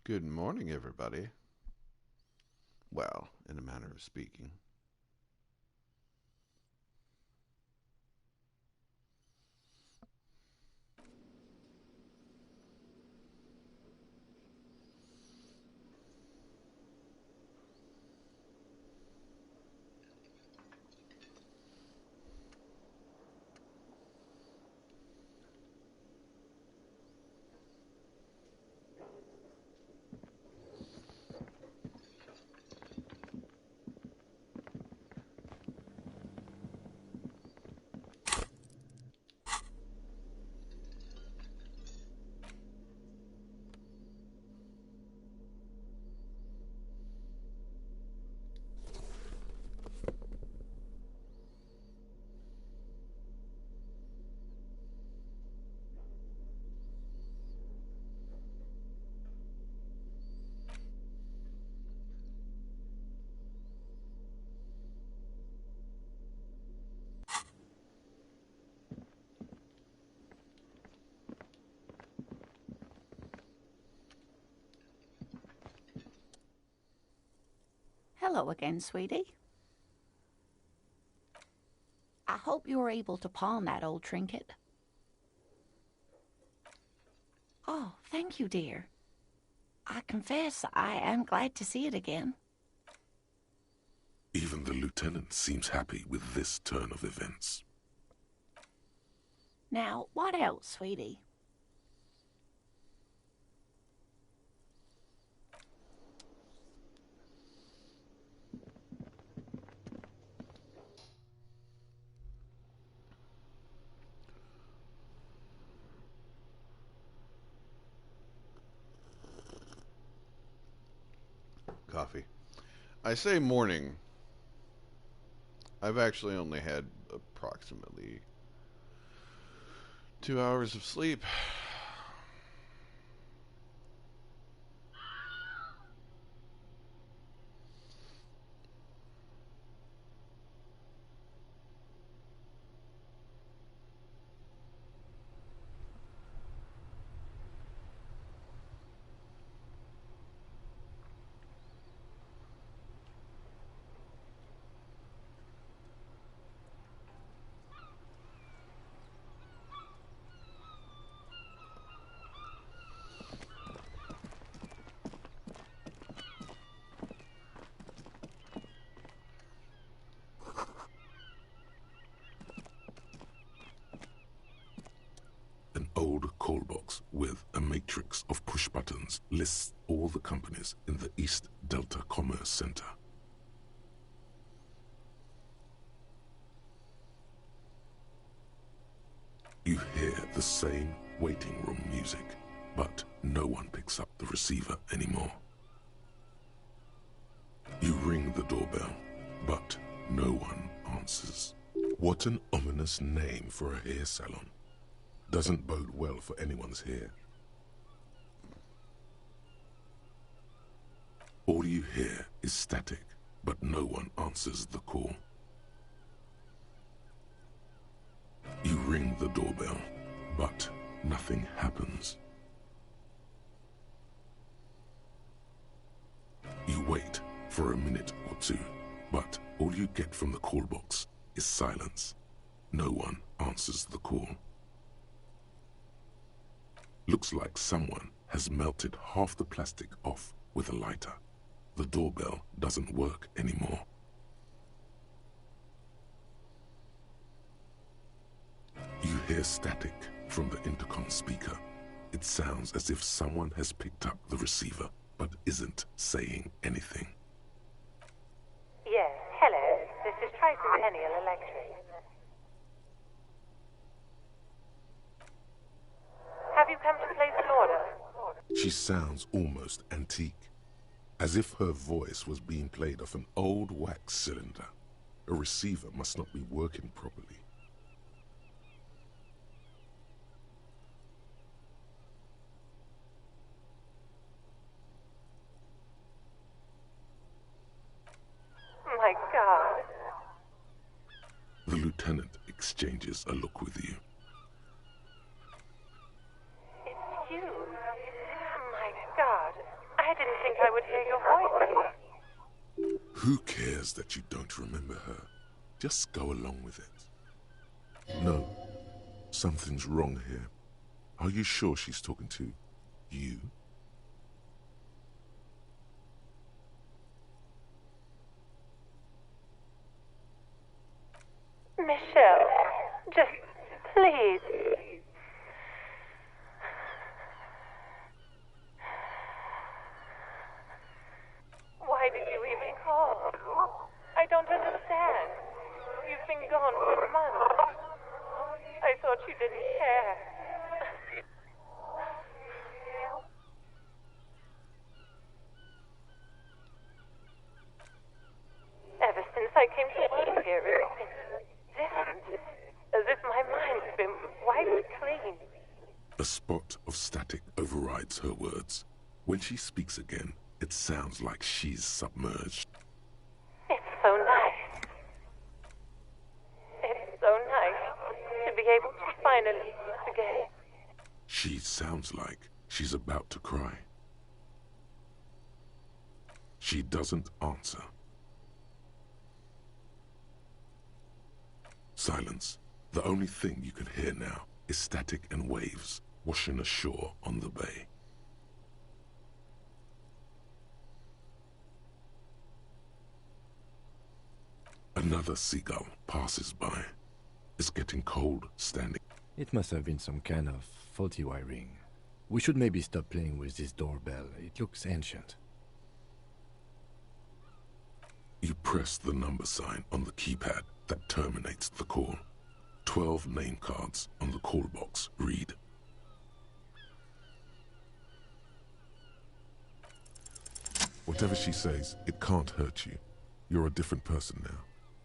Good morning, everybody. Well, in a manner of speaking. Hello again, sweetie. I hope you were able to pawn that old trinket. Oh, thank you, dear. I confess I am glad to see it again. Even the lieutenant seems happy with this turn of events. Now, what else, sweetie? Coffee. I say morning. I've actually only had approximately 2 hours of sleep. An old call box with a matrix of push buttons lists all the companies in the East Delta Commerce Center. You hear the same waiting room music, but no one picks up the receiver anymore. You ring the doorbell, but no one answers. What an ominous name for a hair salon. Doesn't bode well for anyone's hair. All you hear is static, but no one answers the call. You ring the doorbell, but nothing happens. You wait for a minute or two, but all you get from the call box is silence. No one answers the call. Looks like someone has melted half the plastic off with a lighter. The doorbell doesn't work anymore. You hear static from the intercom speaker. It sounds as if someone has picked up the receiver, but isn't saying anything. Yes, hello. This is Tricentennial Electric. Have you come to place an order? She sounds almost antique, as if her voice was being played off an old wax cylinder. A receiver must not be working properly. My God. The lieutenant exchanges a look with you. It's you. My God. I I would hear your voice. Who cares that you don't remember her? Just go along with it. No, something's wrong here. Are you sure she's talking to you? Michelle, just please. Why did you even call? I don't understand. You've been gone for months. I thought you didn't care. Ever since I came to work here, it's been different. As if my mind's been wiped clean. A spot of static overrides her words. When she speaks again, it sounds like she's submerged. It's so nice. It's so nice to be able to finally forget. She sounds like she's about to cry. She doesn't answer. Silence. The only thing you can hear now is static and waves washing ashore on the bay. Another seagull passes by. It's getting cold standing. It must have been some kind of faulty wiring. We should maybe stop playing with this doorbell. It looks ancient. You press the number sign on the keypad that terminates the call. 12 name cards on the call box read. Whatever she says, it can't hurt you. You're a different person now.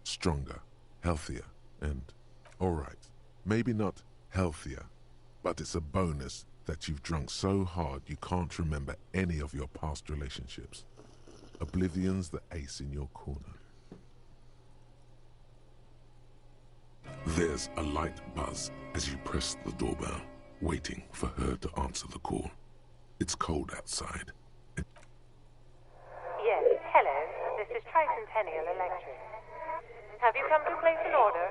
Stronger, healthier, and, alright, maybe not healthier, but it's a bonus that you've drunk so hard you can't remember any of your past relationships. Oblivion's the ace in your corner. There's a light buzz as you press the doorbell, waiting for her to answer the call. It's cold outside. Yes, hello. This is Tricentennial Electric. Have you come to place an order?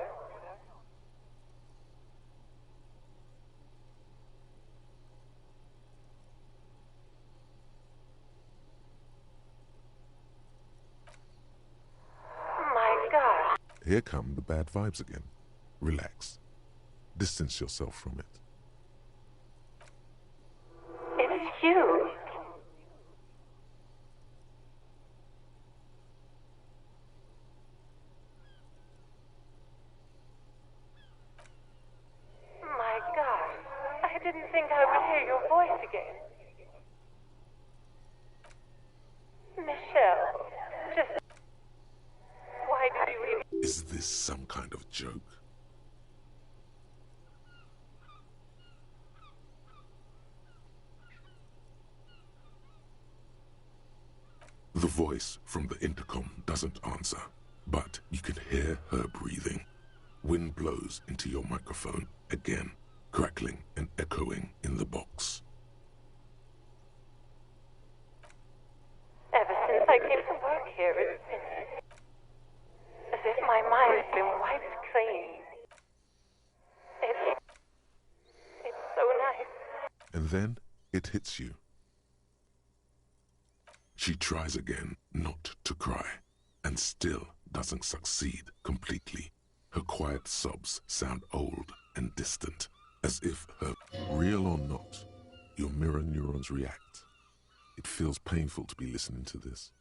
My God. Here come the bad vibes again. Relax. Distance yourself from it. It's you. My God. I didn't think I would hear your voice again. Michelle, just... Why did you even... Is this some kind of joke? The voice from the intercom doesn't answer, but you can hear her breathing. Wind blows into your microphone again, crackling and echoing in the box. Ever since I came to work here, it's been... as if my mind's been wiped clean. It's so nice. And then it hits you. She tries again not to cry, and still doesn't succeed completely. Her quiet sobs sound old and distant, as if her... Real or not, your mirror neurons react. It feels painful to be listening to this.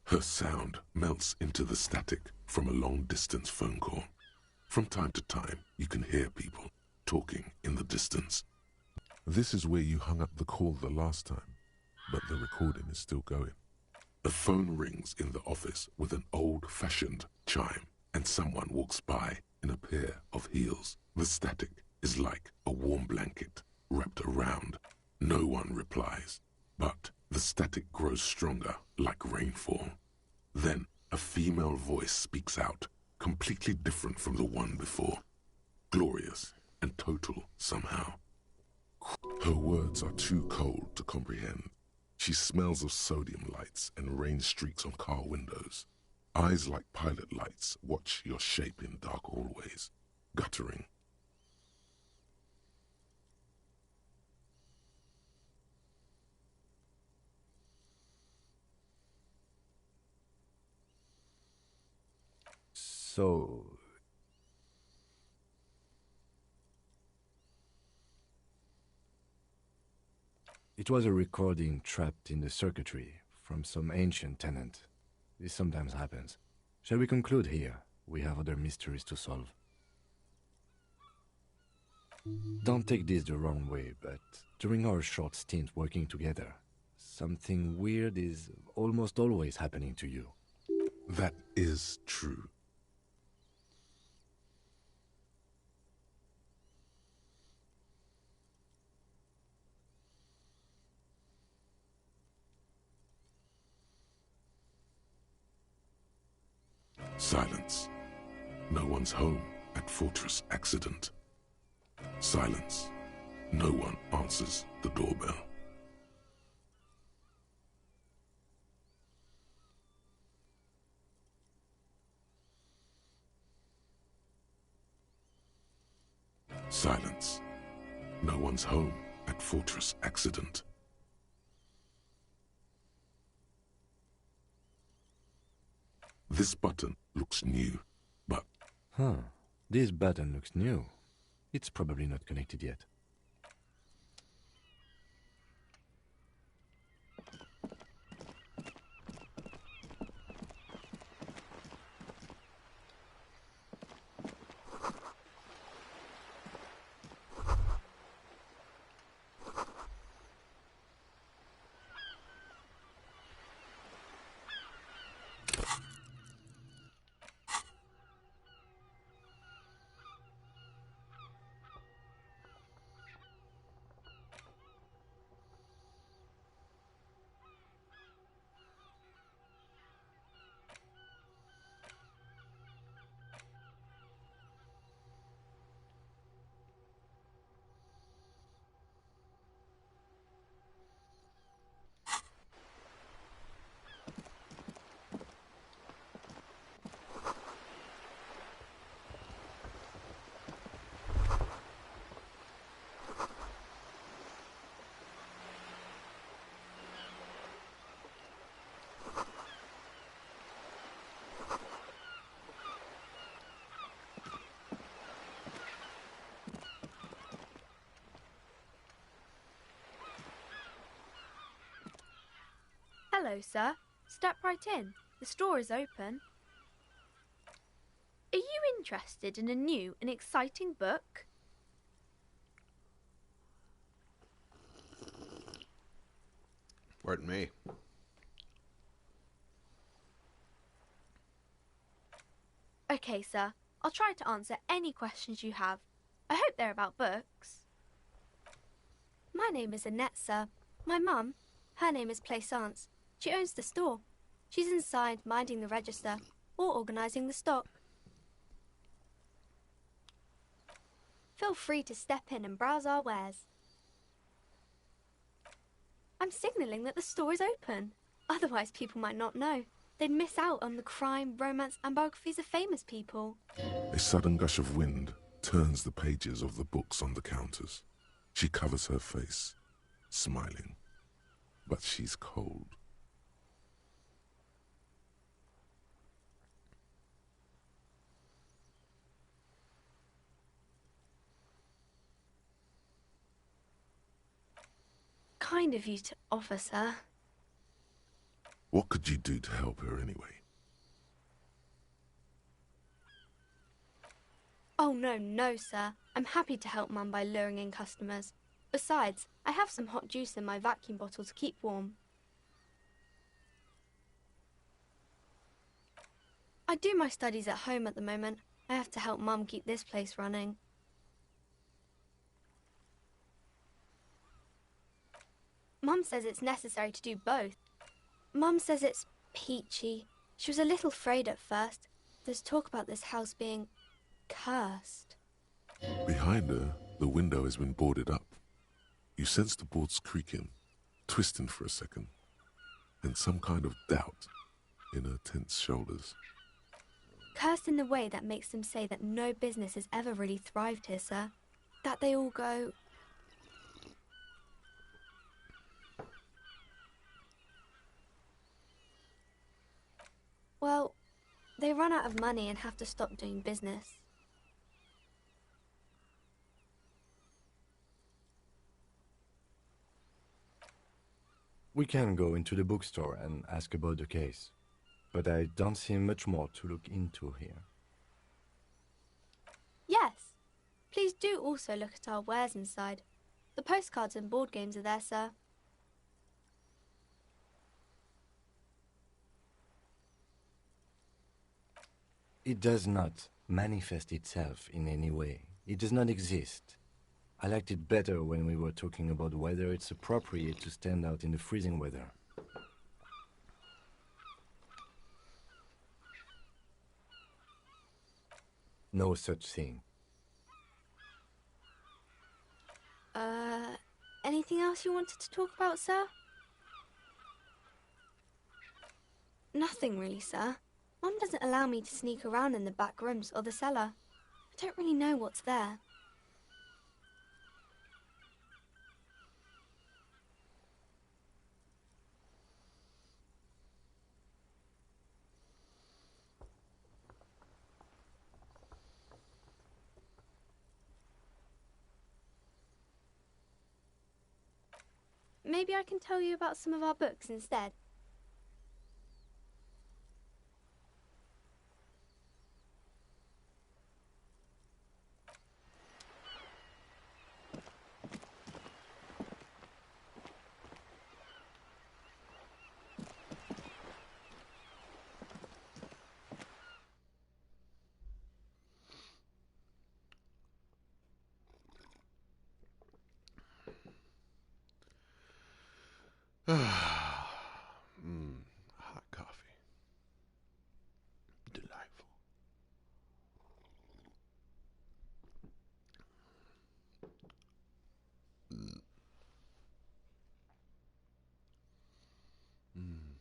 Her sound melts into the static from a long-distance phone call. From time to time, you can hear people talking in the distance. This is where you hung up the call the last time, but the recording is still going. A phone rings in the office with an old-fashioned chime, and someone walks by in a pair of heels. The static is like a warm blanket wrapped around. No one replies, but the static grows stronger like rainfall. Then a female voice speaks out, completely different from the one before. glorious, and total somehow. Her words are too cold to comprehend. She smells of sodium lights and rain streaks on car windows. Eyes like pilot lights watch your shape in dark hallways, guttering. So... It was a recording trapped in the circuitry from some ancient tenant. This sometimes happens. Shall we conclude here? We have other mysteries to solve. Don't take this the wrong way, but during our short stint working together, something weird is almost always happening to you. That is true. Silence. No one's home at Fortress Accident. Silence. No one answers the doorbell. Silence. No one's home at Fortress Accident. This button looks new, but... Huh. This button looks new. It's probably not connected yet. Hello, sir. Step right in. The store is open. Are you interested in a new and exciting book? Pardon me. Okay, sir. I'll try to answer any questions you have. I hope they're about books. My name is Annette, sir. My mum, her name is Plaisance. She owns the store. She's inside minding the register or organising the stock. Feel free to step in and browse our wares. I'm signalling that the store is open. Otherwise people might not know. They'd miss out on the crime, romance and biographies of famous people. A sudden gush of wind turns the pages of the books on the counters. She covers her face, smiling. But she's cold. Kind of you to offer, sir. What could you do to help her anyway? Oh, no, sir. I'm happy to help Mum by luring in customers. Besides, I have some hot juice in my vacuum bottle to keep warm. I do my studies at home at the moment. I have to help Mum keep this place running. Mum says it's necessary to do both. Mum says it's peachy. She was a little afraid at first. There's talk about this house being cursed. Behind her, the window has been boarded up. You sense the boards creaking, twisting for a second, and some kind of doubt in her tense shoulders. Cursed in the way that makes them say that no business has ever really thrived here, sir. That they all go... Well, they run out of money and have to stop doing business. We can go into the bookstore and ask about the case, but I don't see much more to look into here. Yes. Please do also look at our wares inside. The postcards and board games are there, sir. It does not manifest itself in any way. It does not exist. I liked it better when we were talking about whether it's appropriate to stand out in the freezing weather. No such thing. Anything else you wanted to talk about, sir? Nothing really, sir. Mum doesn't allow me to sneak around in the back rooms or the cellar. I don't really know what's there. Maybe I can tell you about some of our books instead. Hot coffee. Delightful. Mm. Mm.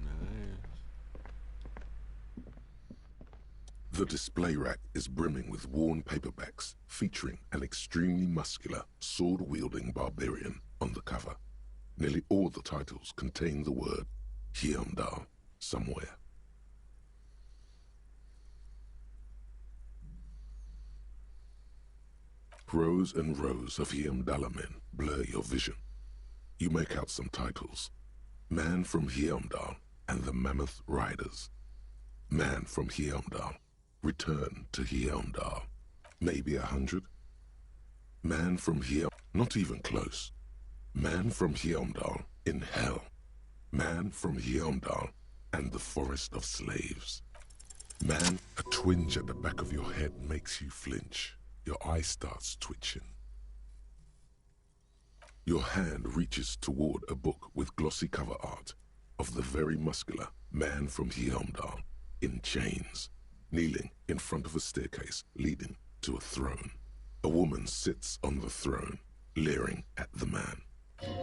Nice. The display rack is brimming with worn paperbacks featuring an extremely muscular, sword-wielding barbarian on the cover. Nearly all the titles contain the word Hyamdal somewhere. Rows and rows of Hyamdala men blur your vision. You make out some titles. Man from Hyamdal and the Mammoth Riders. Man from Hyamdal. Return to Hyamdal. Maybe 100. Man from Hyamdal. Not even close. Man from Hyamdal in hell. Man from Hyamdal and the Forest of Slaves. Man, a twinge at the back of your head makes you flinch. Your eye starts twitching. Your hand reaches toward a book with glossy cover art of the very muscular Man from Hyamdal in chains, kneeling in front of a staircase leading to a throne. A woman sits on the throne, leering at the man.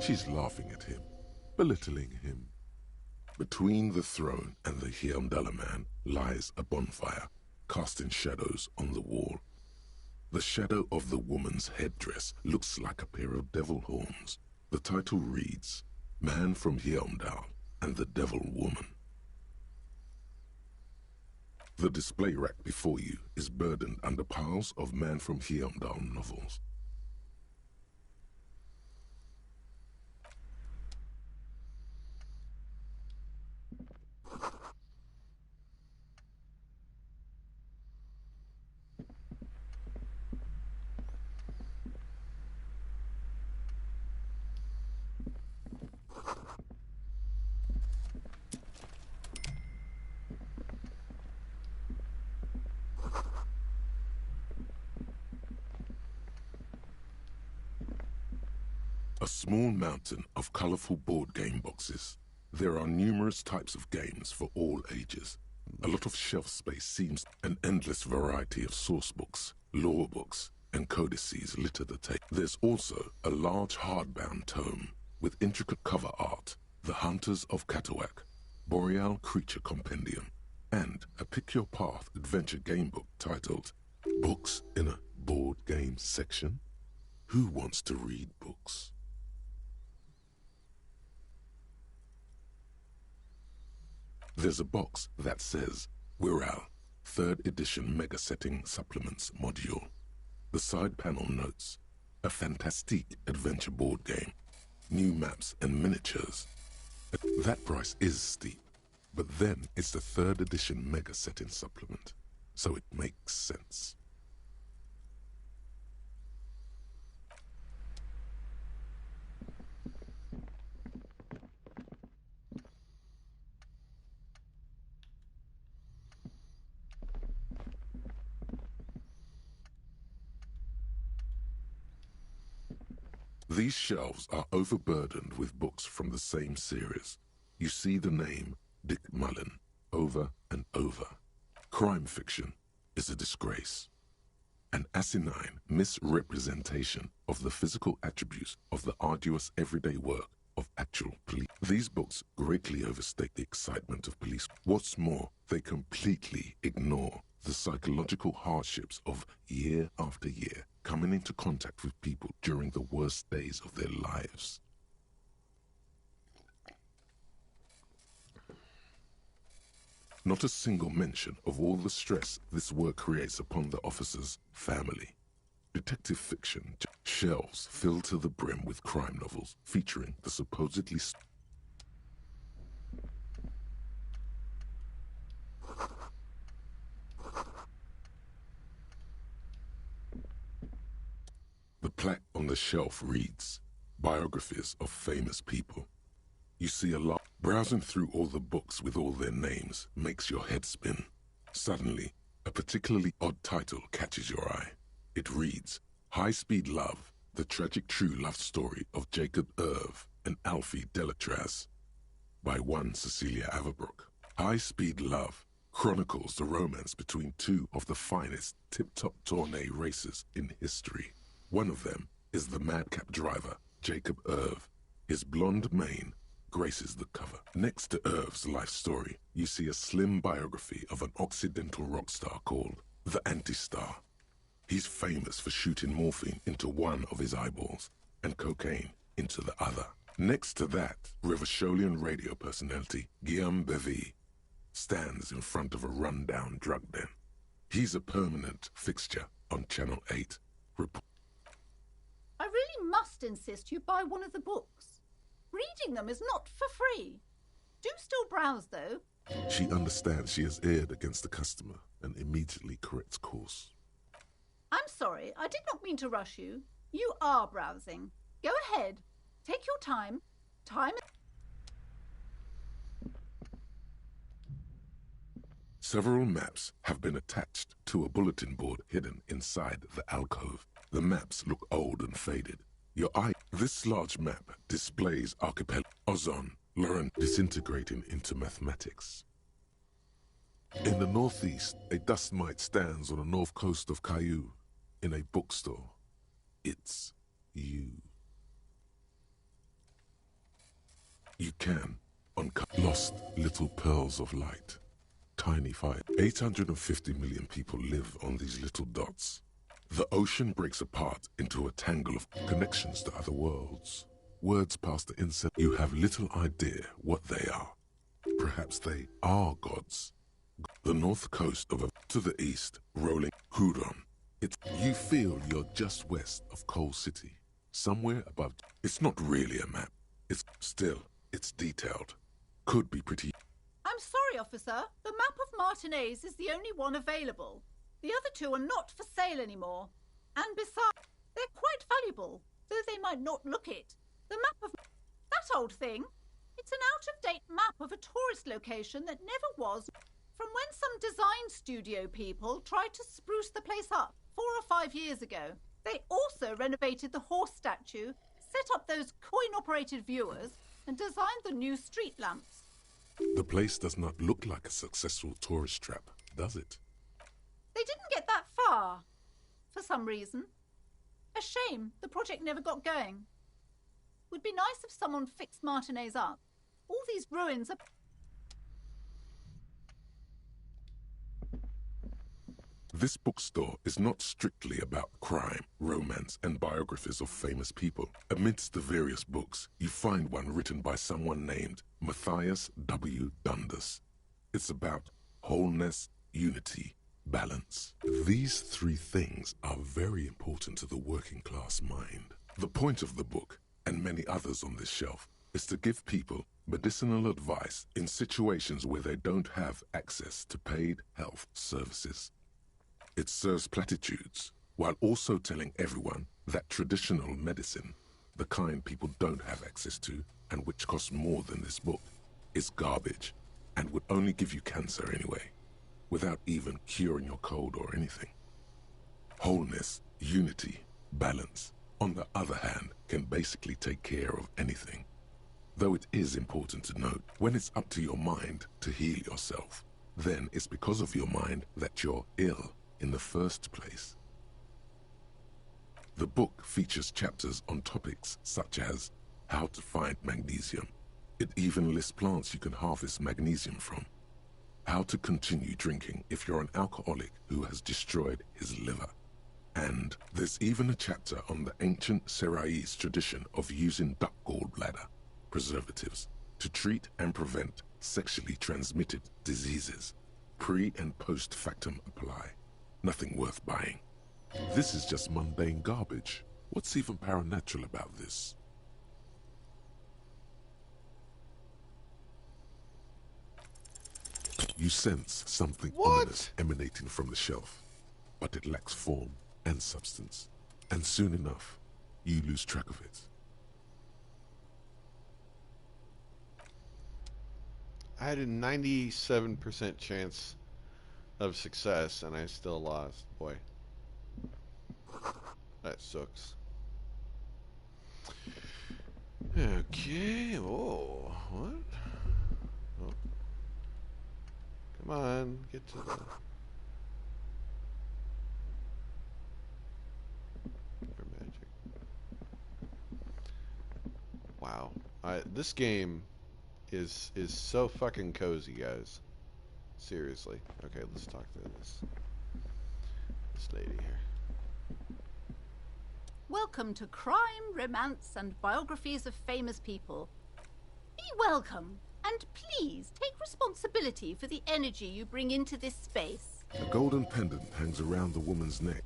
She's laughing at him, belittling him. Between the throne and the Hyamdala man lies a bonfire, casting shadows on the wall. The shadow of the woman's headdress looks like a pair of devil horns. The title reads, Man from Hyamdal and the Devil Woman. The display rack before you is burdened under piles of Man from Hyamdal novels. A small mountain of colorful board game boxes. There are numerous types of games for all ages. A lot of shelf space seems an endless variety of source books, lore books, and codices litter the table. There's also a large hardbound tome with intricate cover art, The Hunters of Katawak, Boreal Creature Compendium, and a Pick Your Path adventure game book titled Books in a Board Game Section. Who wants to read books? There's a box that says Wirral, 3rd edition Mega Setting Supplements Module. The side panel notes, a fantastique adventure board game, new maps and miniatures. That price is steep, but then it's the 3rd edition Mega Setting Supplement, so it makes sense. These shelves are overburdened with books from the same series. You see the name Dick Mullen over and over. Crime fiction is a disgrace. An asinine misrepresentation of the physical attributes of the arduous everyday work of actual police. These books greatly overstate the excitement of police. What's more, they completely ignore the psychological hardships of year after year coming into contact with people during the worst days of their lives. Not a single mention of all the stress this work creates upon the officer's family. Detective fiction shelves filled to the brim with crime novels featuring the supposedly The plaque on the shelf reads, Biographies of Famous People. You see a lot. Browsing through all the books with all their names makes your head spin. Suddenly, a particularly odd title catches your eye. It reads, High Speed Love, the tragic true love story of Jacob Irv and Alfie Delatraz, by one Cecilia Averbrook. High Speed Love chronicles the romance between two of the finest tip-top tourney racers in history. One of them is the madcap driver, Jacob Irv. His blonde mane graces the cover. Next to Irv's life story, you see a slim biography of an Occidental rock star called the Anti-Star. He's famous for shooting morphine into one of his eyeballs and cocaine into the other. Next to that, Rivasholian radio personality Guillaume Bevy stands in front of a rundown drug den. He's a permanent fixture on Channel 8. I really must insist you buy one of the books. Reading them is not for free. Do still browse, though. She understands she has erred against the customer and immediately corrects course. I'm sorry, I did not mean to rush you. You are browsing. Go ahead. Take your time. Several maps have been attached to a bulletin board hidden inside the alcove. The maps look old and faded. This large map displays archipelago Ozon, Laurent disintegrating into mathematics. In the northeast, a dust mite stands on the north coast of Caillou in a bookstore. It's you. You can uncover lost little pearls of light. Tiny fire. 850 million people live on these little dots. The ocean breaks apart into a tangle of connections to other worlds. Words past the insect. You have little idea what they are. Perhaps they are gods. The north coast of to the east, rolling Huron. You feel you're just west of Coal City, somewhere above. It's not really a map. It's detailed. Could be pretty. I'm sorry, officer. The map of Martinez is the only one available. The other two are not for sale anymore. And besides, they're quite valuable, though they might not look it. The map of that old thing, it's an out-of-date map of a tourist location that never was, from when some design studio people tried to spruce the place up 4 or 5 years ago. They also renovated the horse statue, set up those coin-operated viewers, and designed the new street lamps. The place does not look like a successful tourist trap, does it? They didn't get that far, for some reason. A shame the project never got going. Would be nice if someone fixed Martinez up. All these ruins are... This bookstore is not strictly about crime, romance, and biographies of famous people. Amidst the various books, you find one written by someone named Matthias W. Dundas. It's about wholeness, unity, balance. These three things are very important to the working class mind. The point of the book, and many others on this shelf, is to give people medicinal advice in situations where they don't have access to paid health services. It serves platitudes, while also telling everyone that traditional medicine, the kind people don't have access to, and which costs more than this book, is garbage, and would only give you cancer anyway, without even curing your cold or anything. Wholeness, unity, balance, on the other hand, can basically take care of anything. Though it is important to note, when it's up to your mind to heal yourself, then it's because of your mind that you're ill in the first place. The book features chapters on topics such as how to find magnesium. It even lists plants you can harvest magnesium from. How to continue drinking if you're an alcoholic who has destroyed his liver. And there's even a chapter on the ancient Seraïs tradition of using duck gallbladder preservatives to treat and prevent sexually transmitted diseases. Pre and post factum apply. Nothing worth buying. This is just mundane garbage. What's even paranatural about this? You sense something ominous emanating from the shelf, but it lacks form and substance, and soon enough, you lose track of it. I had a 97% chance of success, and I still lost. Boy. That sucks. Okay. Oh, what? Oh. Come on, get to the... For magic. Wow. This game is so fucking cozy, guys. Seriously. Okay, let's talk to this lady here. Welcome to Crime, Romance, and Biographies of Famous People. Be welcome, and please take responsibility for the energy you bring into this space. A golden pendant hangs around the woman's neck,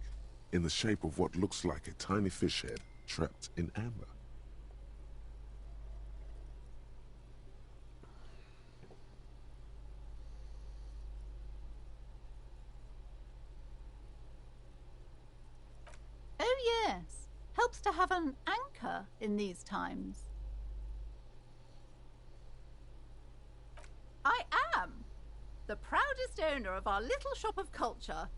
in the shape of what looks like a tiny fish head trapped in amber. Oh yes, helps to have an anchor in these times. I am the proudest owner of our little shop of culture.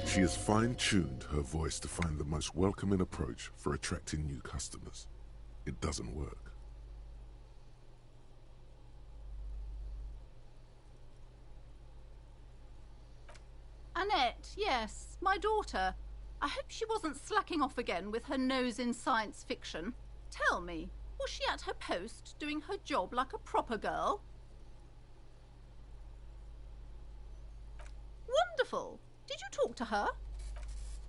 She has fine-tuned her voice to find the most welcoming approach for attracting new customers. It doesn't work. Annette, yes, my daughter. I hope she wasn't slacking off again with her nose in science fiction. Tell me, was she at her post doing her job like a proper girl? Wonderful. Did you talk to her?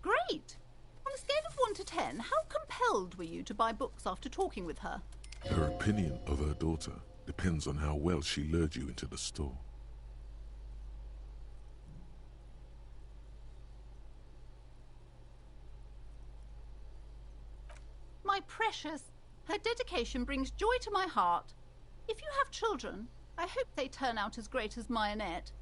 Great. On a scale of 1 to 10, how compelled were you to buy books after talking with her? Her opinion of her daughter depends on how well she lured you into the store. My precious, her dedication brings joy to my heart. If you have children, I hope they turn out as great as my Annette.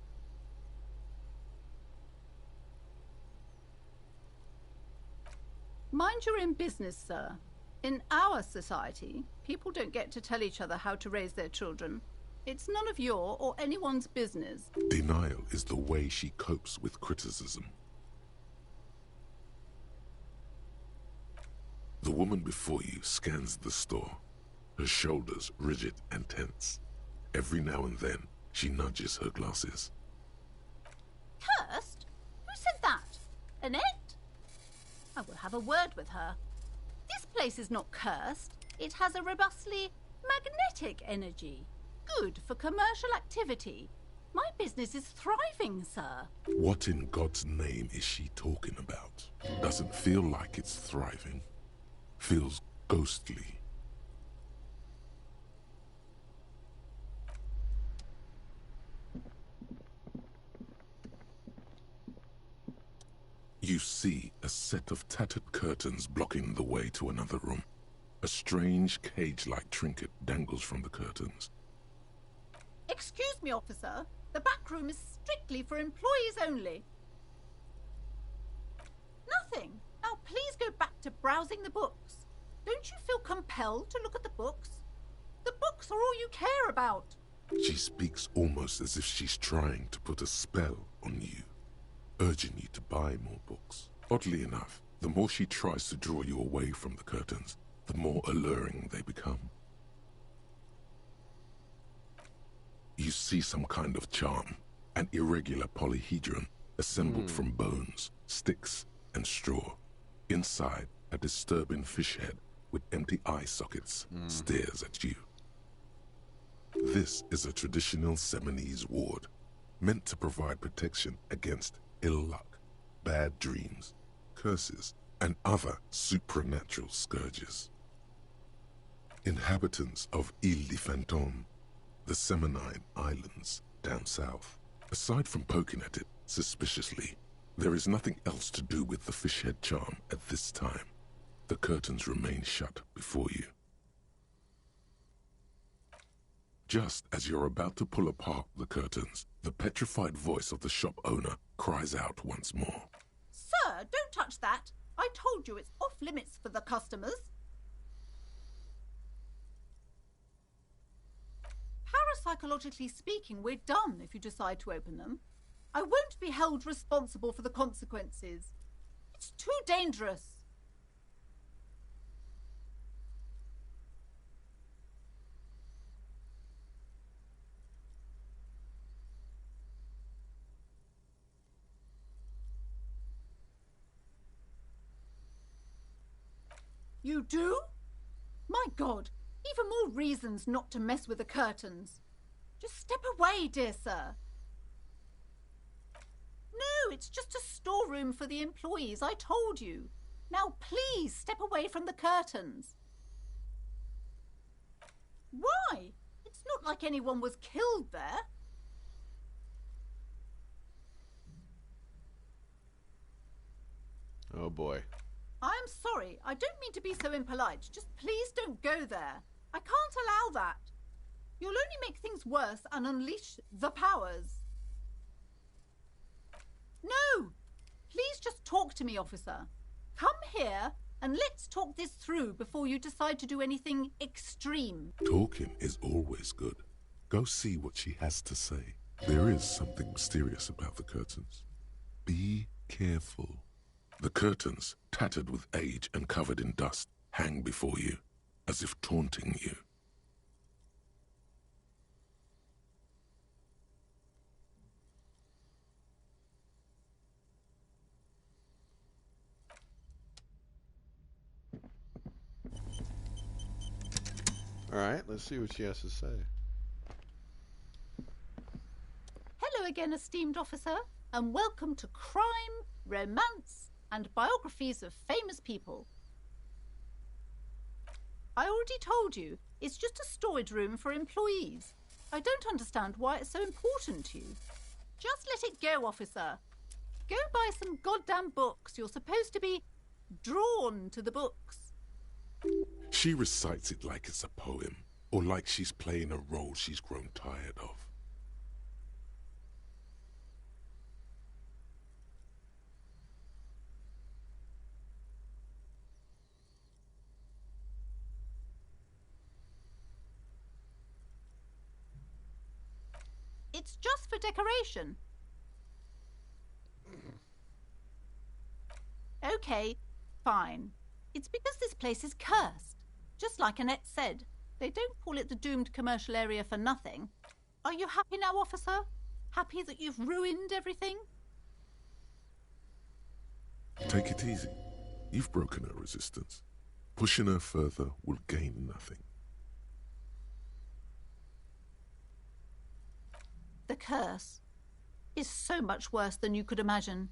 Mind your own business, sir. In our society, people don't get to tell each other how to raise their children. It's none of your or anyone's business. Denial is the way she copes with criticism. The woman before you scans the store. her shoulders rigid and tense. Every now and then, she nudges her glasses. Cursed? Who said that? Annette? I will have a word with her. This place is not cursed. It has a robustly magnetic energy. Good for commercial activity. My business is thriving, sir. What in God's name is she talking about? Doesn't feel like it's thriving. Feels ghostly. You see a set of tattered curtains blocking the way to another room. A strange cage-like trinket dangles from the curtains. Excuse me, officer. The back room is strictly for employees only. Nothing. Now please go back to browsing the books. Don't you feel compelled to look at the books? The books are all you care about. She speaks almost as if she's trying to put a spell on you, urging you to buy more books. Oddly enough, the more she tries to draw you away from the curtains, the more alluring they become. You see some kind of charm, an irregular polyhedron assembled from bones, sticks, and straw. Inside, a disturbing fish head with empty eye sockets stares at you. This is a traditional Seminese ward, meant to provide protection against ill luck, bad dreams, curses, and other supernatural scourges. Inhabitants of Île de Fantôme, the Seminine Islands down south. Aside from poking at it suspiciously, there is nothing else to do with the fish head charm at this time. The curtains remain shut before you. Just as you're about to pull apart the curtains, the petrified voice of the shop owner cries out once more. Sir, don't touch that. I told you it's off limits for the customers. Parapsychologically speaking, we're done if you decide to open them. I won't be held responsible for the consequences. It's too dangerous. You do? My God, even more reasons not to mess with the curtains. Just step away, dear sir. No, it's just a storeroom for the employees, I told you. Now please step away from the curtains. Why? It's not like anyone was killed there. Oh boy. I'm sorry, I don't mean to be so impolite. Just please don't go there. I can't allow that. You'll only make things worse and unleash the powers. No! Please just talk to me, officer. Come here and let's talk this through before you decide to do anything extreme. Talking is always good. Go see what she has to say. There is something mysterious about the curtains. Be careful. The curtains, tattered with age and covered in dust, hang before you, as if taunting you. All right, let's see what she has to say. Hello again, esteemed officer, and welcome to Crime, Romance, and Biographies of Famous People. I already told you, it's just a storage room for employees. I don't understand why it's so important to you. Just let it go, officer. Go buy some goddamn books. You're supposed to be drawn to the books. She recites it like it's a poem, or like she's playing a role she's grown tired of. It's just for decoration. Okay, fine. It's because this place is cursed. Just like Annette said, They don't call it the doomed commercial area for nothing. Are you happy now, officer? Happy that you've ruined everything? Take it easy. You've broken her resistance. Pushing her further will gain nothing. The curse is so much worse than you could imagine.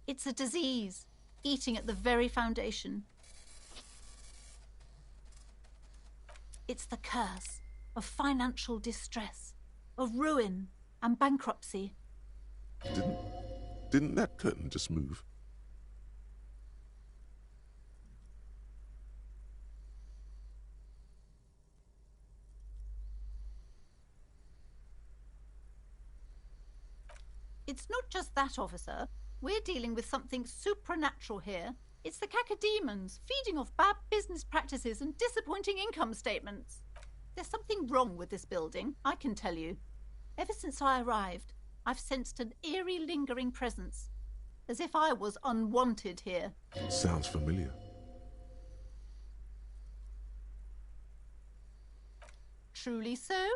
It's a disease, eating at the very foundation. It's the curse of financial distress, of ruin and bankruptcy. Didn't that curtain just move? It's not just that, officer. We're dealing with something supernatural here. It's the cacodemons feeding off bad business practices and disappointing income statements. There's something wrong with this building, I can tell you. Ever since I arrived, I've sensed an eerie lingering presence, as if I was unwanted here. Sounds familiar. Truly so?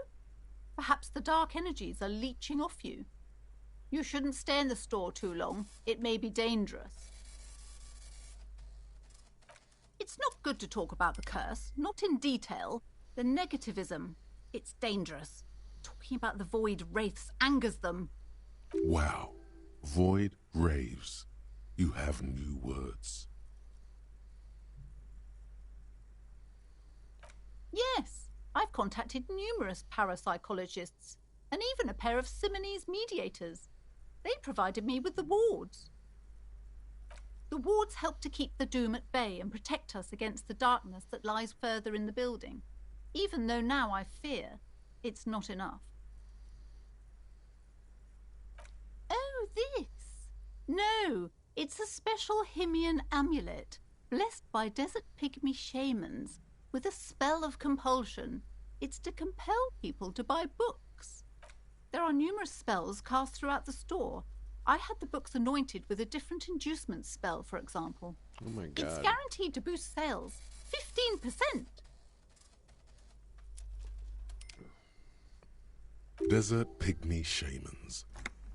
Perhaps the dark energies are leeching off you. You shouldn't stay in the store too long. It may be dangerous. It's not good to talk about the curse, not in detail. The negativism, it's dangerous. Talking about the void wraiths angers them. Wow. Void raves. You have new words. Yes, I've contacted numerous parapsychologists and even a pair of Simonese mediators. They provided me with the wards. The wards help to keep the doom at bay and protect us against the darkness that lies further in the building, even though now I fear it's not enough. Oh, this? No, it's a special Himian amulet, blessed by desert pygmy shamans, with a spell of compulsion. It's to compel people to buy books. There are numerous spells cast throughout the store. I had the books anointed with a different inducement spell, for example. Oh my god. It's guaranteed to boost sales 15%. Desert pygmy shamans.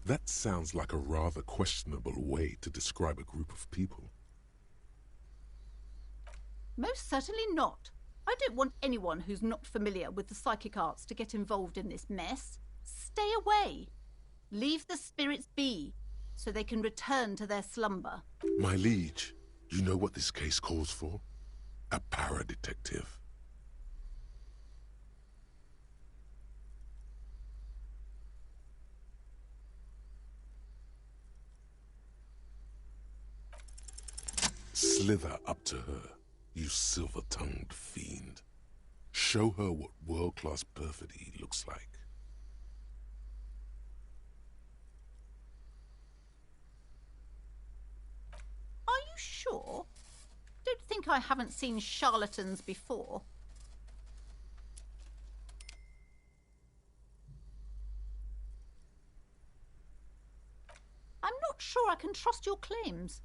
That sounds like a rather questionable way to describe a group of people. Most certainly not. I don't want anyone who's not familiar with the psychic arts to get involved in this mess. Stay away. Leave the spirits be, so they can return to their slumber. My liege, you know what this case calls for? A para-detective. Slither up to her, you silver-tongued fiend. Show her what world-class perfidy looks like. Are you sure? Don't think I haven't seen charlatans before. I'm not sure I can trust your claims.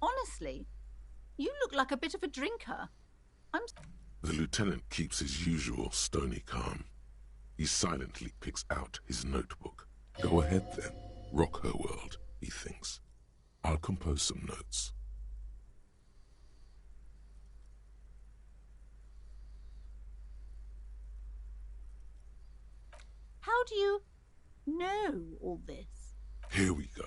Honestly, you look like a bit of a drinker. The lieutenant keeps his usual stony calm. He silently picks out his notebook. Go ahead then, rock her world, he thinks. I'll compose some notes. How do you know all this? Here we go.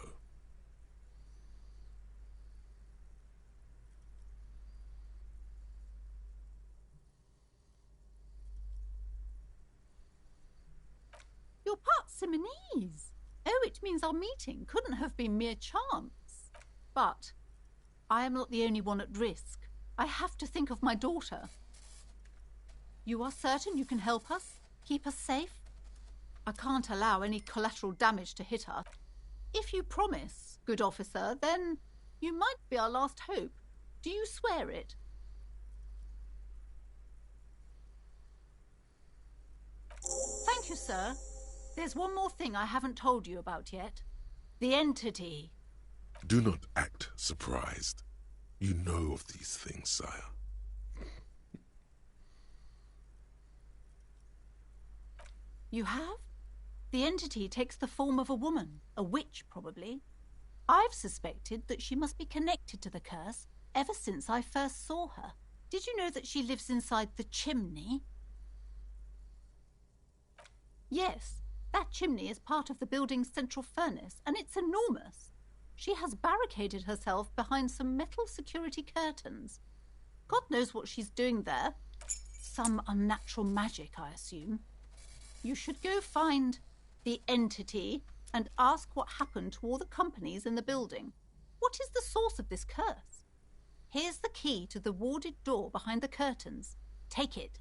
You're part Simonese. Oh, it means our meeting couldn't have been mere chance. But I am not the only one at risk. I have to think of my daughter. You are certain you can help us? Keep us safe? I can't allow any collateral damage to hit her. If you promise, good officer, then you might be our last hope. Do you swear it? Thank you, sir. There's one more thing I haven't told you about yet. The entity. Do not act surprised. You know of these things, sire. You have? The entity takes the form of a woman, a witch probably. I've suspected that she must be connected to the curse ever since I first saw her. Did you know that she lives inside the chimney? Yes, that chimney is part of the building's central furnace, and it's enormous. She has barricaded herself behind some metal security curtains. God knows what she's doing there. Some unnatural magic, I assume. You should go find the entity and ask what happened to all the companies in the building. What is the source of this curse? Here's the key to the warded door behind the curtains. Take it.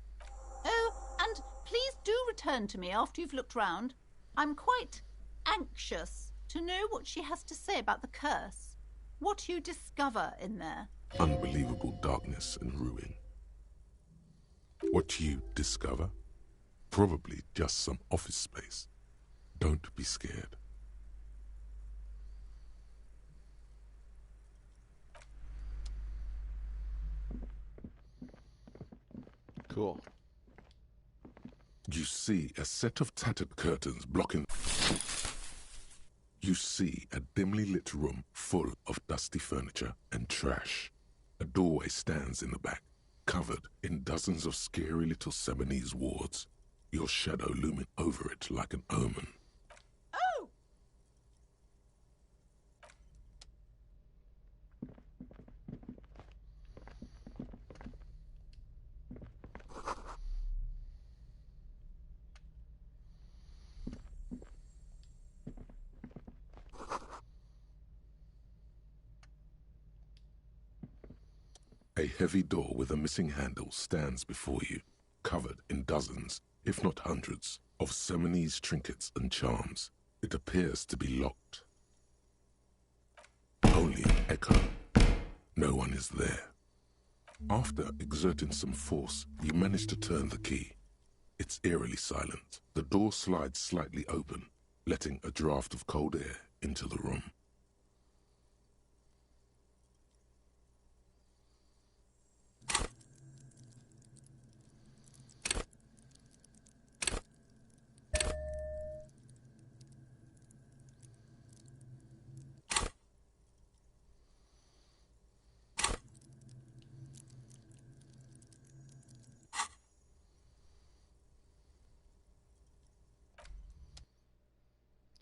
Oh, and please do return to me after you've looked round. I'm quite anxious to know what she has to say about the curse. What you discover in there. Unbelievable darkness and ruin. What you discover? Probably just some office space. Don't be scared. Cool. You see a set of tattered curtains blocking... You see a dimly lit room full of dusty furniture and trash. A doorway stands in the back, covered in dozens of scary little Seminese wards, your shadow looming over it like an omen. Oh! A heavy door with a missing handle stands before you, covered in dozens, if not hundreds, of Seminese trinkets and charms. It appears to be locked. Only an echo. No one is there. After exerting some force, you manage to turn the key. It's eerily silent. The door slides slightly open, letting a draft of cold air into the room.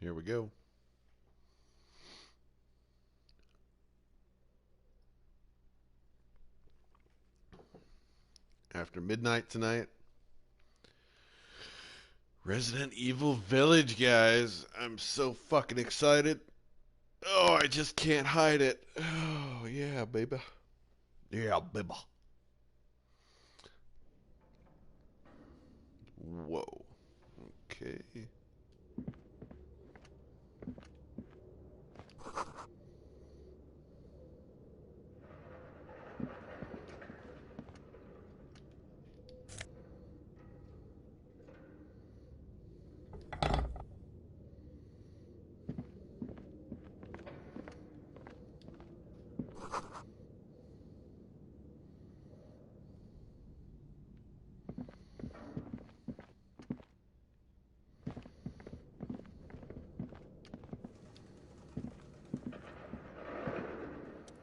Here we go. After midnight tonight. Resident Evil Village, guys. I'm so fucking excited. Oh, I just can't hide it. Oh, yeah, baby. Yeah, baby. Whoa. Okay.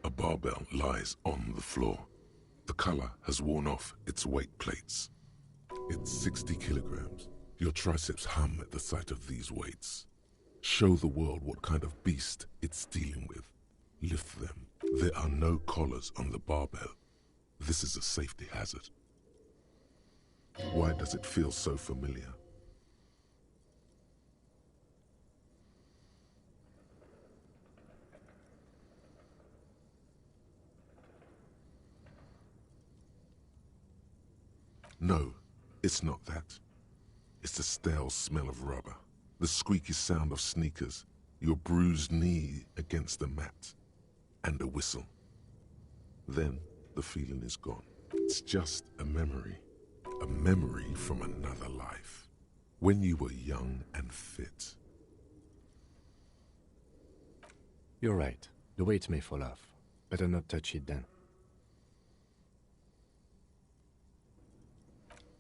A barbell lies on the floor. The color has worn off its weight plates. It's 60 kilograms. Your triceps hum at the sight of these weights. Show the world what kind of beast it's dealing with. Lift them. There are no collars on the barbell. This is a safety hazard. Why does it feel so familiar? No, it's not that. It's the stale smell of rubber, the squeaky sound of sneakers, your bruised knee against the mat, and a whistle. Then the feeling is gone. It's just a memory from another life, when you were young and fit. You're right. The weight may fall off. Better not touch it then.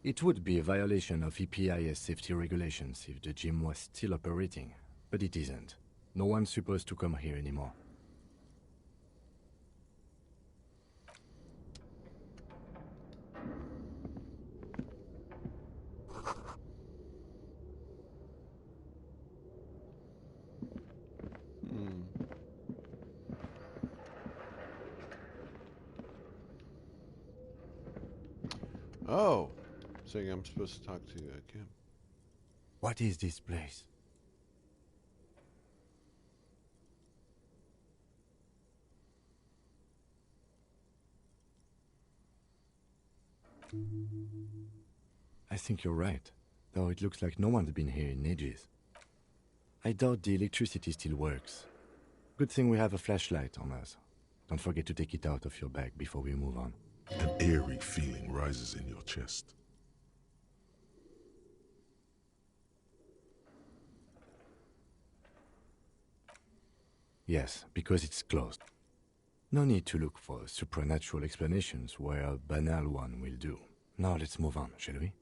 It would be a violation of EPIS safety regulations if the gym was still operating, but it isn't. No one's supposed to come here anymore. Oh, saying I'm supposed to talk to Kim. What is this place? I think you're right, though it looks like no one's been here in ages. I doubt the electricity still works. Good thing we have a flashlight on us. Don't forget to take it out of your bag before we move on. An eerie feeling rises in your chest. Yes, because it's closed. No need to look for supernatural explanations where a banal one will do. Now let's move on, shall we?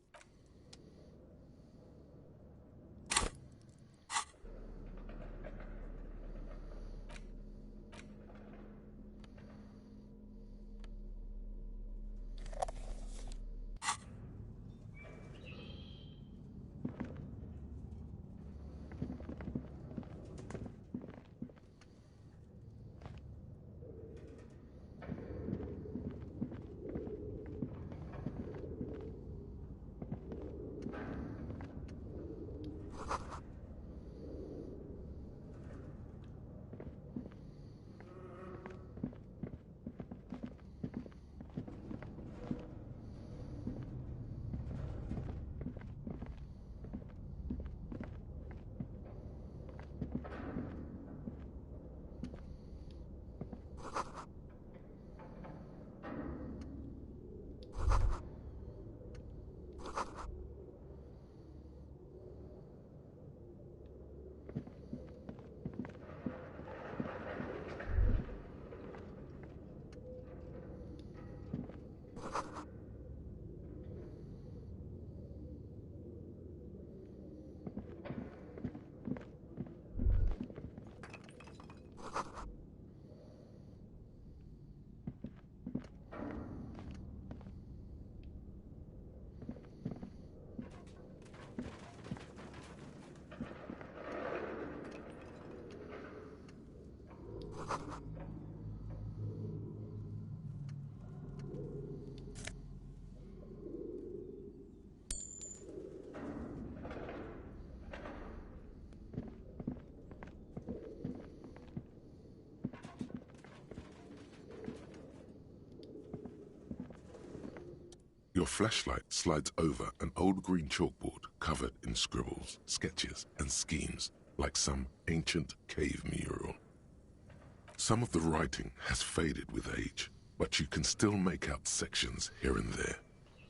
Your flashlight slides over an old green chalkboard covered in scribbles, sketches, and schemes like some ancient cave mural. Some of the writing has faded with age, but you can still make out sections here and there.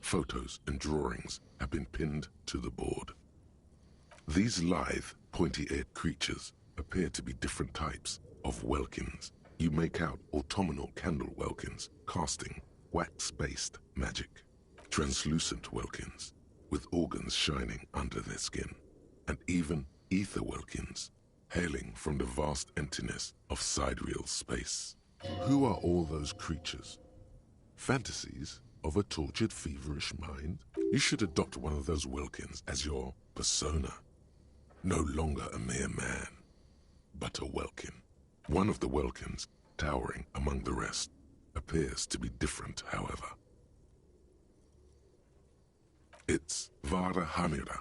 Photos and drawings have been pinned to the board. These lithe, pointy-eared creatures appear to be different types of welkins. You make out autumnal candle welkins casting wax-based magic. Translucent welkins, with organs shining under their skin, and even ether welkins, hailing from the vast emptiness of sidereal space. Who are all those creatures? Fantasies of a tortured, feverish mind? You should adopt one of those welkins as your persona. No longer a mere man, but a welkin. One of the welkins, towering among the rest, appears to be different, however. It's Vara Hamira,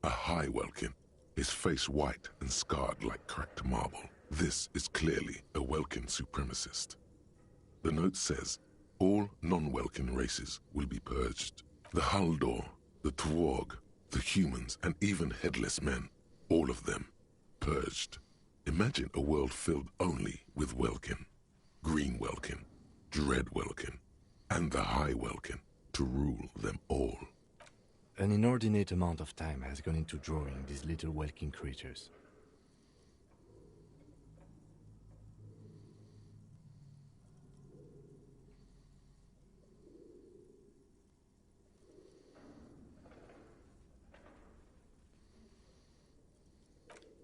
a high welkin, his face white and scarred like cracked marble. This is clearly a welkin supremacist. The note says, all non-welkin races will be purged. The Haldor, the Twarg, the humans, and even headless men, all of them, purged. Imagine a world filled only with welkin, green welkin, dread welkin, and the high welkin to rule them all. An inordinate amount of time has gone into drawing these little welkin creatures.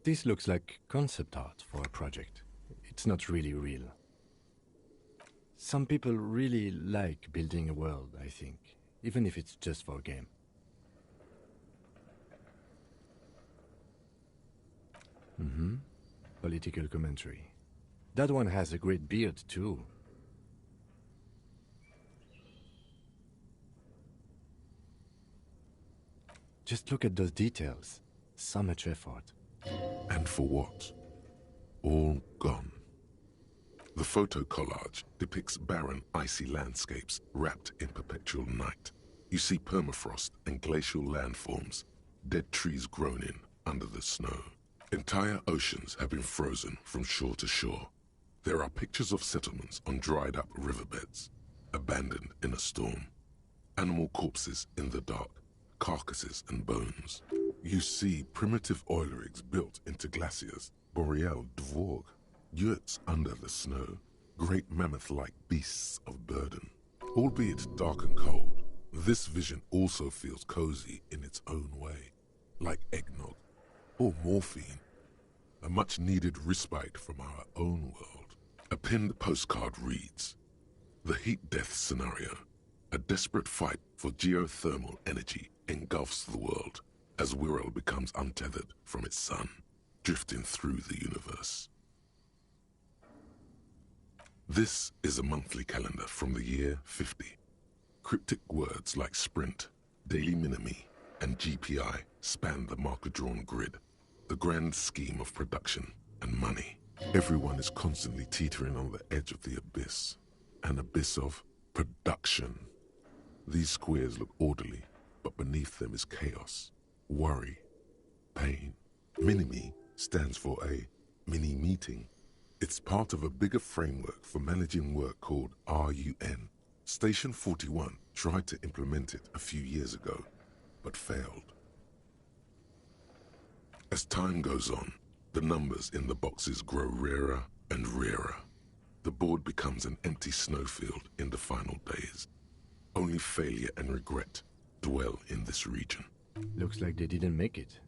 This looks like concept art for a project. It's not really real. Some people really like building a world, I think, even if it's just for a game. Political commentary. That one has a great beard, too. Just look at those details. So much effort. And for what? All gone. The photo collage depicts barren, icy landscapes wrapped in perpetual night. You see permafrost and glacial landforms, dead trees grown in under the snow. Entire oceans have been frozen from shore to shore. There are pictures of settlements on dried-up riverbeds, abandoned in a storm. Animal corpses in the dark, carcasses and bones. You see primitive oil rigs built into glaciers, boreal dvorg, yurts under the snow, great mammoth-like beasts of burden. Albeit dark and cold, this vision also feels cozy in its own way, like eggnog or morphine, a much-needed respite from our own world. A pinned postcard reads, "The heat death scenario. A desperate fight for geothermal energy engulfs the world as Wirral becomes untethered from its sun, drifting through the universe." This is a monthly calendar from the year 50. Cryptic words like sprint, daily minimi, and GPI span the marker-drawn grid, the grand scheme of production and money. Everyone is constantly teetering on the edge of the abyss, an abyss of production. These squares look orderly, but beneath them is chaos, worry, pain. Minimi stands for a mini-meeting. It's part of a bigger framework for managing work called RUN. Station 41 tried to implement it a few years ago, but failed. As time goes on, the numbers in the boxes grow rarer and rarer. The board becomes an empty snowfield in the final days. Only failure and regret dwell in this region. Looks like they didn't make it.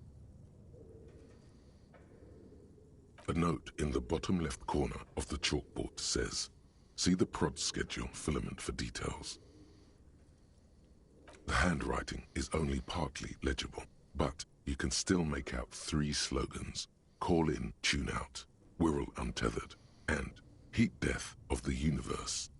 A note in the bottom left corner of the chalkboard says, "See the prod schedule filament for details." The handwriting is only partly legible, but you can still make out 3 slogans: "Call in, tune out," "Wirral untethered," and "Heat death of the universe."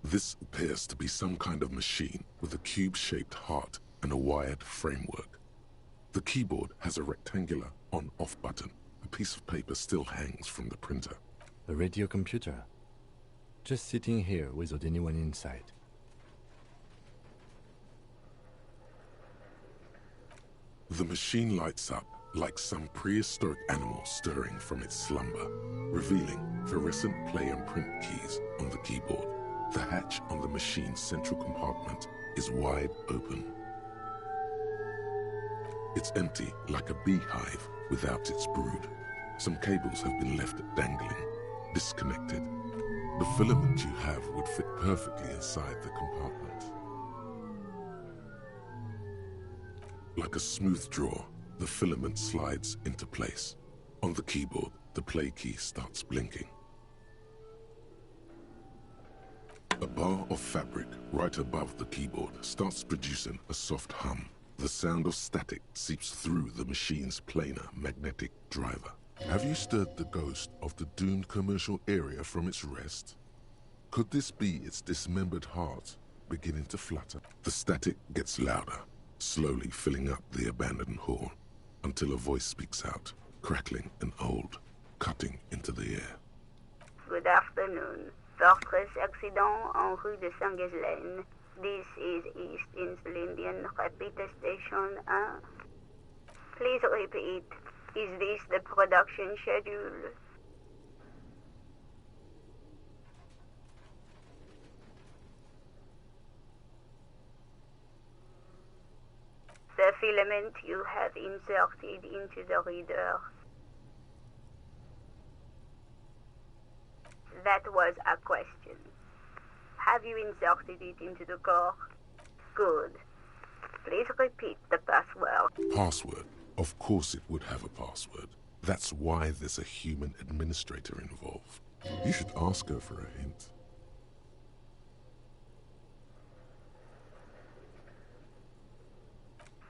This appears to be some kind of machine with a cube-shaped heart and a wired framework. The keyboard has a rectangular on-off button, a piece of paper still hangs from the printer. A radio computer. Just sitting here without anyone inside. The machine lights up like some prehistoric animal stirring from its slumber, revealing fluorescent play and print keys on the keyboard. The hatch on the machine's central compartment is wide open. It's empty like a beehive without its brood. Some cables have been left dangling, disconnected. The filament you have would fit perfectly inside the compartment. Like a smooth drawer, the filament slides into place. On the keyboard, the play key starts blinking. A bar of fabric right above the keyboard starts producing a soft hum. The sound of static seeps through the machine's planar magnetic driver. Have you stirred the ghost of the doomed commercial area from its rest? Could this be its dismembered heart beginning to flutter? The static gets louder, slowly filling up the abandoned hall, until a voice speaks out, crackling and old, cutting into the air. Good afternoon. Fortress accident en rue de Saint-Ghislaine. This is East Insulindian Repeater Station 1. Please repeat. Is this the production schedule? The filament you have inserted into the reader. That was a question. Have you inserted it into the core? Good. Please repeat the password. Password? Of course it would have a password. That's why there's a human administrator involved. You should ask her for a hint.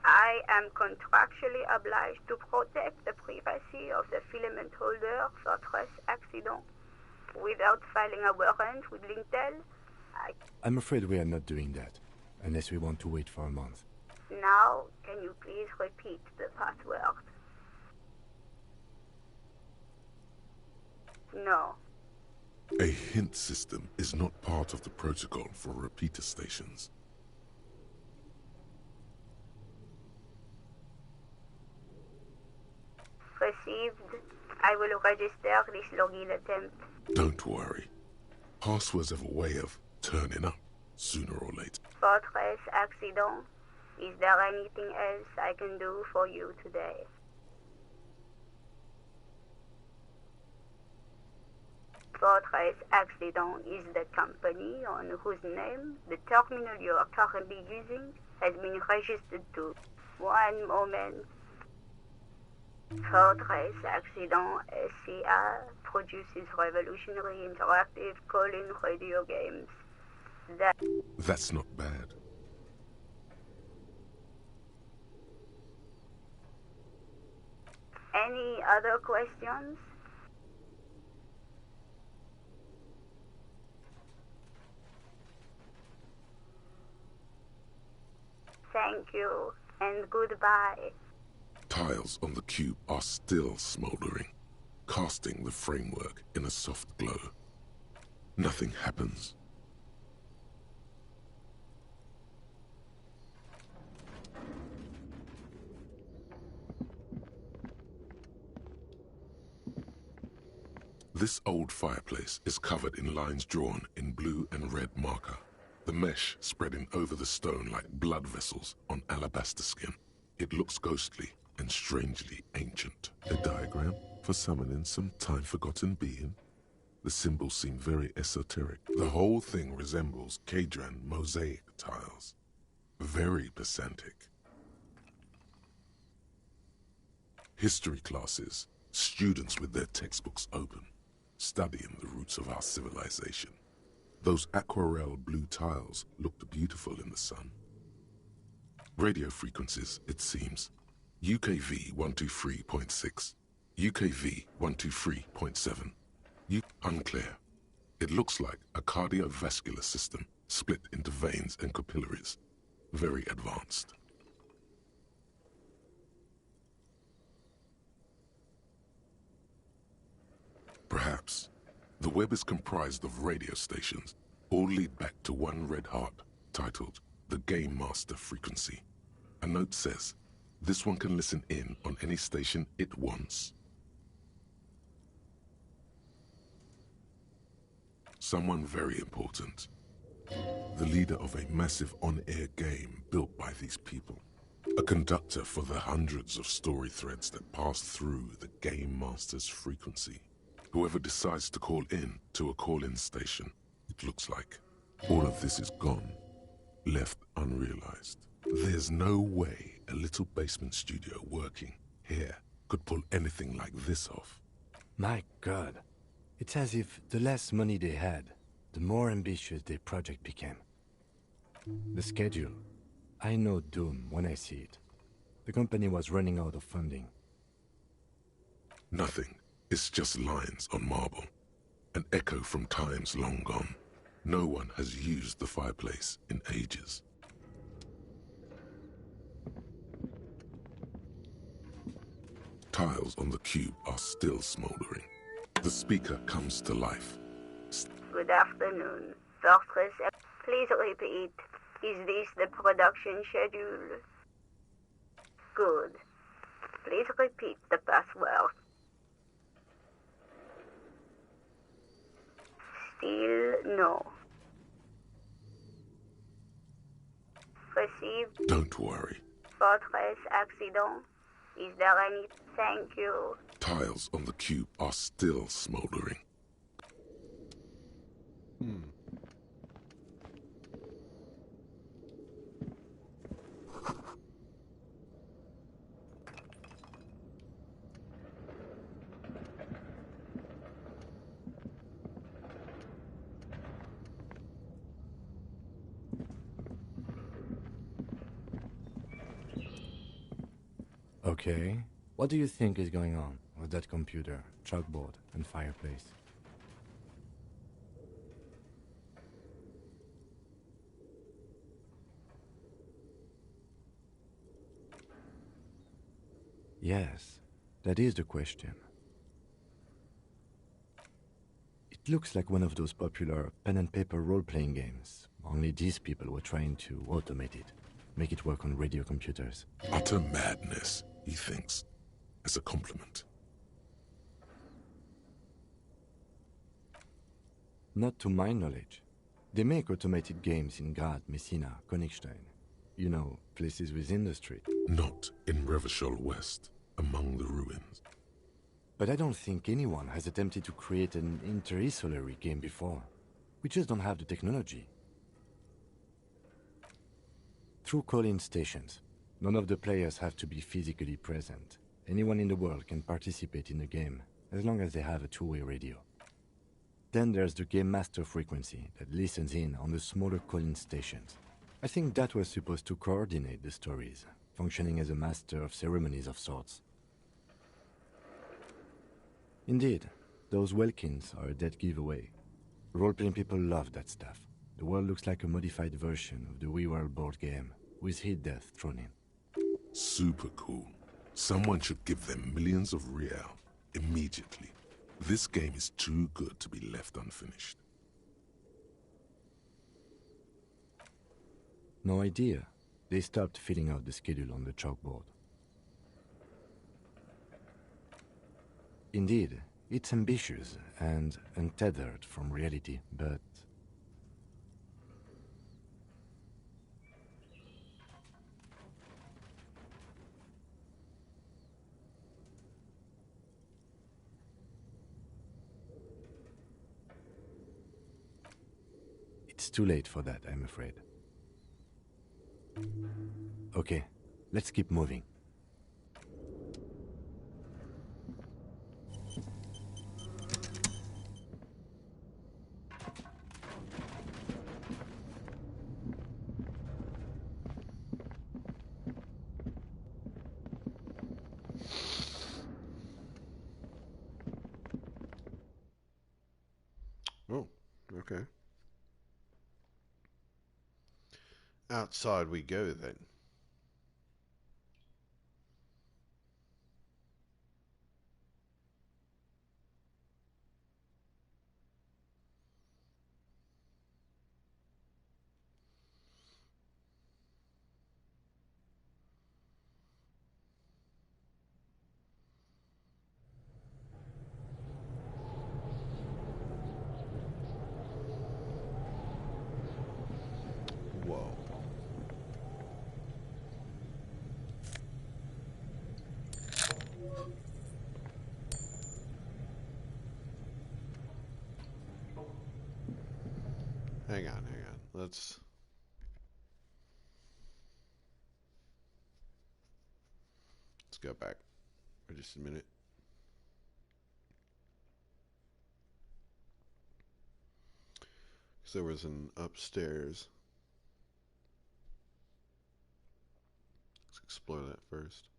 I am contractually obliged to protect the privacy of the filament holder for stress accident. Without filing a warrant with Lintel, I'm afraid we are not doing that, unless we want to wait for a month. Now, can you please repeat the password? No. A hint system is not part of the protocol for repeater stations. Received. I will register this login attempt. Don't worry. Passwords have a way of turning up sooner or later. Fortress accident. Is there anything else I can do for you today? Fortress Accident is the company on whose name the terminal you are currently using has been registered to. One moment. Fortress Accident SCA produces revolutionary interactive call-in radio games. That's not bad. Any other questions? Thank you, and goodbye. Tiles on the cube are still smoldering, casting the framework in a soft glow. Nothing happens. This old fireplace is covered in lines drawn in blue and red marker, the mesh spreading over the stone like blood vessels on alabaster skin. It looks ghostly and strangely ancient. A diagram for summoning some time-forgotten being? The symbols seem very esoteric. The whole thing resembles Kadran mosaic tiles. Very pedantic. History classes, students with their textbooks open, studying the roots of our civilization. Those aquarelle blue tiles looked beautiful in the sun. Radio frequencies, it seems. UKV 123.6, UKV 123.7. Unclear. It looks like a cardiovascular system split into veins and capillaries. Very advanced. Perhaps. The web is comprised of radio stations, all lead back to one red heart, titled the Game Master Frequency. A note says, this one can listen in on any station it wants. Someone very important. The leader of a massive on-air game built by these people. A conductor for the hundreds of story threads that pass through the Game Master's frequency. Whoever decides to call in to a call-in station, it looks like. All of this is gone, left unrealized. There's no way a little basement studio working here could pull anything like this off. My God. It's as if the less money they had, the more ambitious their project became. The schedule. I know doom when I see it. The company was running out of funding. Nothing. It's just lines on marble. An echo from times long gone. No one has used the fireplace in ages. Tiles on the cube are still smoldering. The speaker comes to life. Good afternoon. Fortress, please repeat. Is this the production schedule? Good. Please repeat the password. Still no. Received. Don't worry. Fortress accident. Is there any? Thank you. Tiles on the cube are still smoldering. Okay. What do you think is going on with that computer, chalkboard, and fireplace? Yes, that is the question. It looks like one of those popular pen and paper role-playing games, only these people were trying to automate it, make it work on radio computers. Utter madness, he thinks, as a compliment. Not to my knowledge. They make automated games in Grad, Messina, Königstein. You know, places with industry. Not in Revachol West, among the ruins. But I don't think anyone has attempted to create an interinsulary game before. We just don't have the technology. Through call-in stations, none of the players have to be physically present. Anyone in the world can participate in the game, as long as they have a two-way radio. Then there's the Game Master frequency that listens in on the smaller call-in stations. I think that was supposed to coordinate the stories, functioning as a master of ceremonies of sorts. Indeed, those Welkins are a dead giveaway. Role-playing people love that stuff. The world looks like a modified version of the WeWorld board game, with hit death thrown in. Super cool. Someone should give them millions of real immediately. This game is too good to be left unfinished. No idea. They stopped filling out the schedule on the chalkboard. Indeed, it's ambitious and untethered from reality, but... It's too late for that, I'm afraid. Okay, let's keep moving. Oh, okay. Outside we go then. Hang on. Let's go back for just a minute. Because there was an upstairs. Let's explore that first.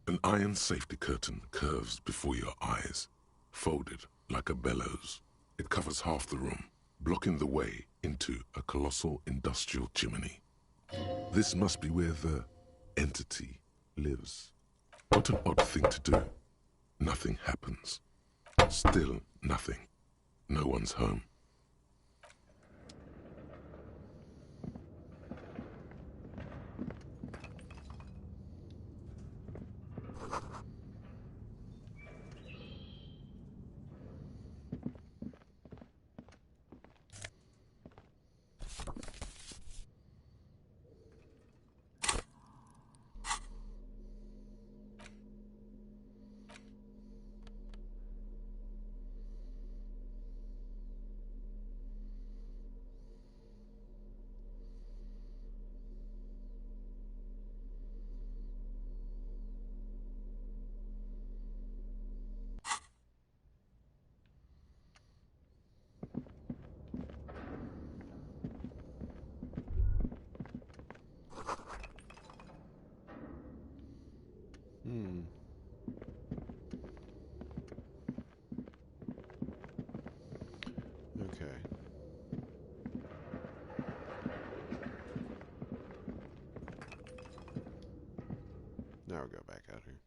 An iron safety curtain curves before your eyes, folded like a bellows. It covers half the room, blocking the way into a colossal industrial chimney. This must be where the entity lives. What an odd thing to do. Nothing happens. Still nothing. No one's home. Okay. Now we'll go back out here.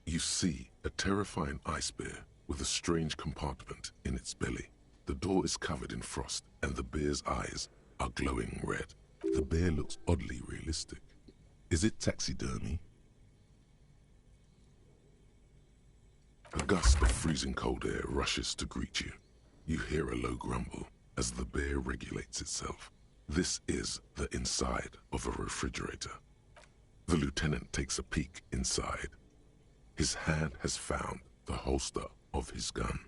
You see a terrifying ice bear with a strange compartment in its belly. The door is covered in frost, and the bear's eyes are glowing red. The bear looks oddly realistic. Is it taxidermy? A gust of freezing cold air rushes to greet you. You hear a low grumble as the bear regulates itself. This is the inside of a refrigerator. The lieutenant takes a peek inside. His hand has found the holster of his gun.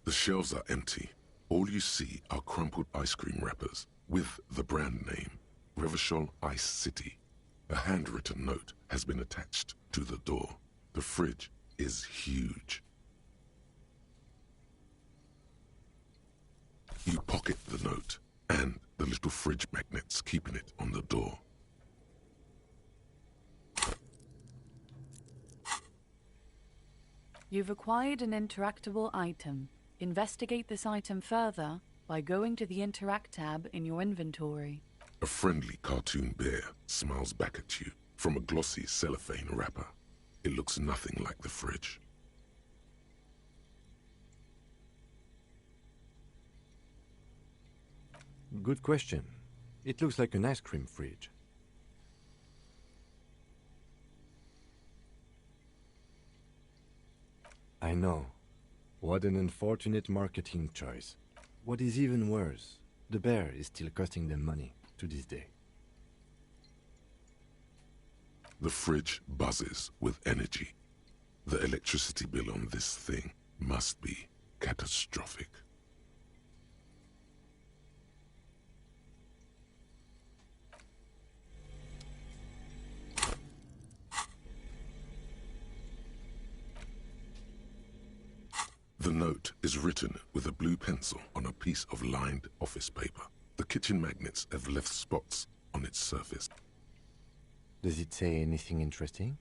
The shelves are empty. All you see are crumpled ice cream wrappers with the brand name, Revachol Ice City. A handwritten note has been attached to the door. The fridge is huge. You pocket the note and the little fridge magnets keeping it on the door. You've acquired an interactable item. Investigate this item further by going to the Interact tab in your inventory. A friendly cartoon bear smiles back at you from a glossy cellophane wrapper. It looks nothing like the fridge. Good question. It looks like an ice cream fridge. I know. What an unfortunate marketing choice. What is even worse, the bear is still costing them money to this day. The fridge buzzes with energy. The electricity bill on this thing must be catastrophic. The note is written with a blue pencil on a piece of lined office paper. The kitchen magnets have left spots on its surface. Does it say anything interesting?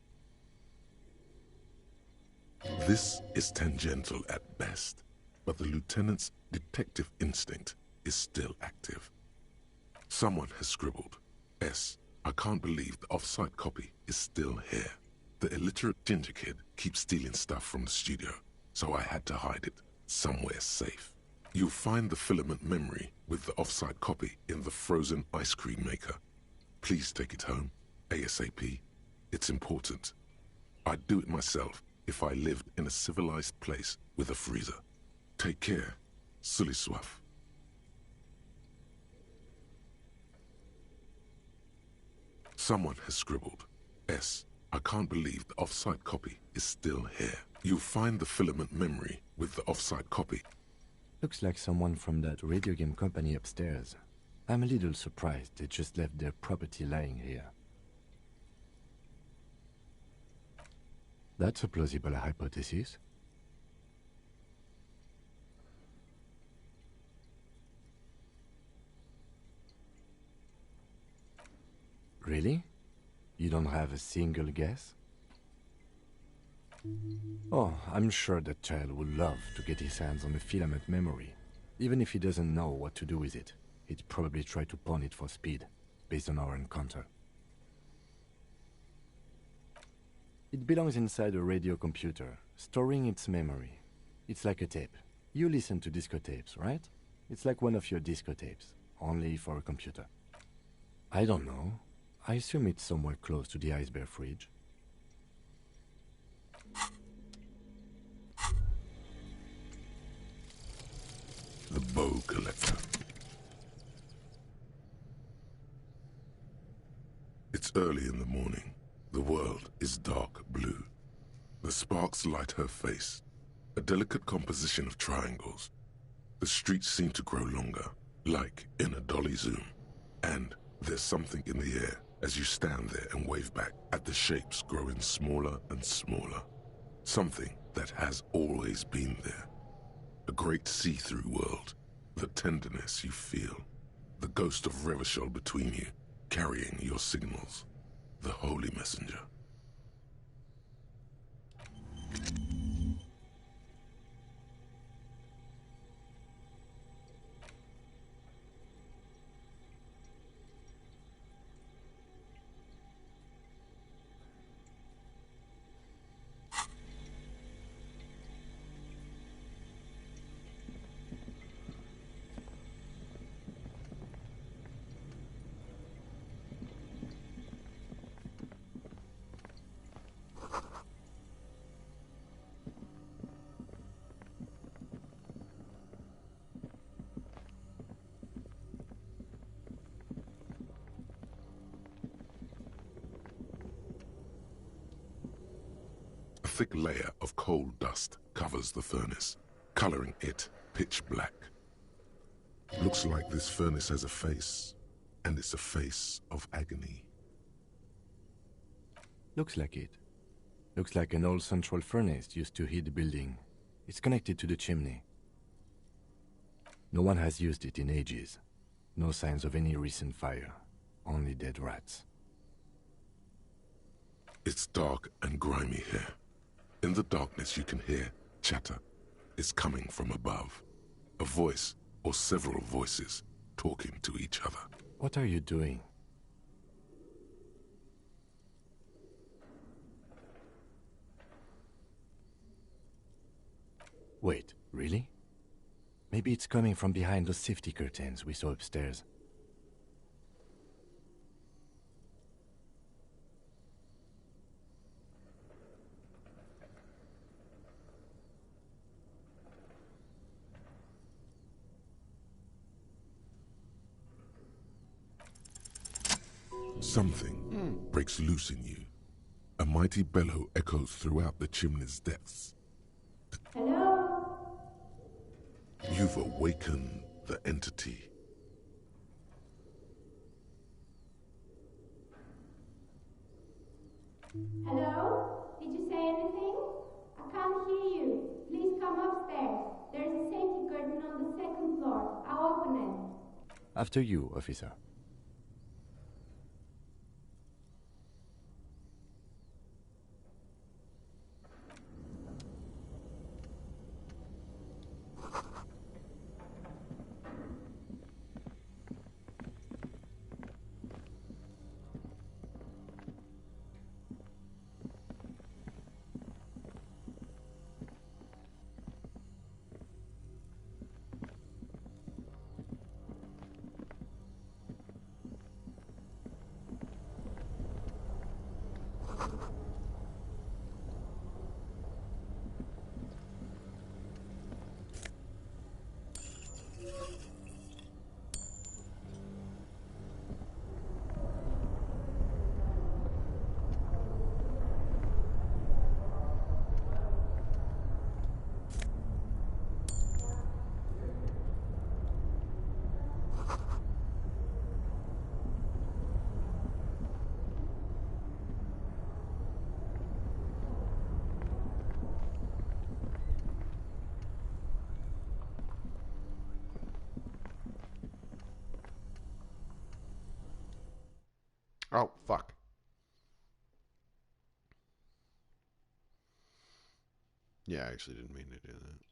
This is tangential at best, but the lieutenant's detective instinct is still active. Someone has scribbled, S. I can't believe the off-site copy is still here. The illiterate ginger kid keeps stealing stuff from the studio, so I had to hide it somewhere safe. You'll find the filament memory with the off-site copy in the frozen ice cream maker. Please take it home, ASAP. It's important. I'd do it myself if I lived in a civilized place with a freezer. Take care, Sully Soif. Someone has scribbled, S. I can't believe the off-site copy is still here. You'll find the filament memory with the off-site copy. Looks like someone from that radio game company upstairs. I'm a little surprised they just left their property lying here. That's a plausible hypothesis. Really? You don't have a single guess? Oh, I'm sure that child would love to get his hands on the filament memory. Even if he doesn't know what to do with it, he'd probably try to pawn it for speed, based on our encounter. It belongs inside a radio computer, storing its memory. It's like a tape. You listen to disco tapes, right? It's like one of your disco tapes, only for a computer. I don't know. I assume it's somewhere close to the Ice Bear fridge. The bow collector. It's early in the morning. The world is dark blue. The sparks light her face, a delicate composition of triangles. The streets seem to grow longer, like in a dolly zoom. And there's something in the air as you stand there and wave back at the shapes growing smaller and smaller. Something that has always been there. A great see-through world. The tenderness you feel. The ghost of Revachol between you, carrying your signals. The holy messenger. A thick layer of coal dust covers the furnace, coloring it pitch black. Looks like this furnace has a face, and it's a face of agony. Looks like it. Looks like an old central furnace used to heat the building. It's connected to the chimney. No one has used it in ages. No signs of any recent fire. Only dead rats. It's dark and grimy here. In the darkness you can hear chatter. It's coming from above. A voice, or several voices, talking to each other. What are you doing? Wait, really? Maybe it's coming from behind those safety curtains we saw upstairs. Something breaks loose in you. A mighty bellow echoes throughout the chimney's depths. Hello? You've awakened the entity. Hello? Did you say anything? I can't hear you. Please come upstairs. There's a safety curtain on the second floor. I'll open it. After you, officer. Oh, fuck. Yeah, I actually didn't mean to do that.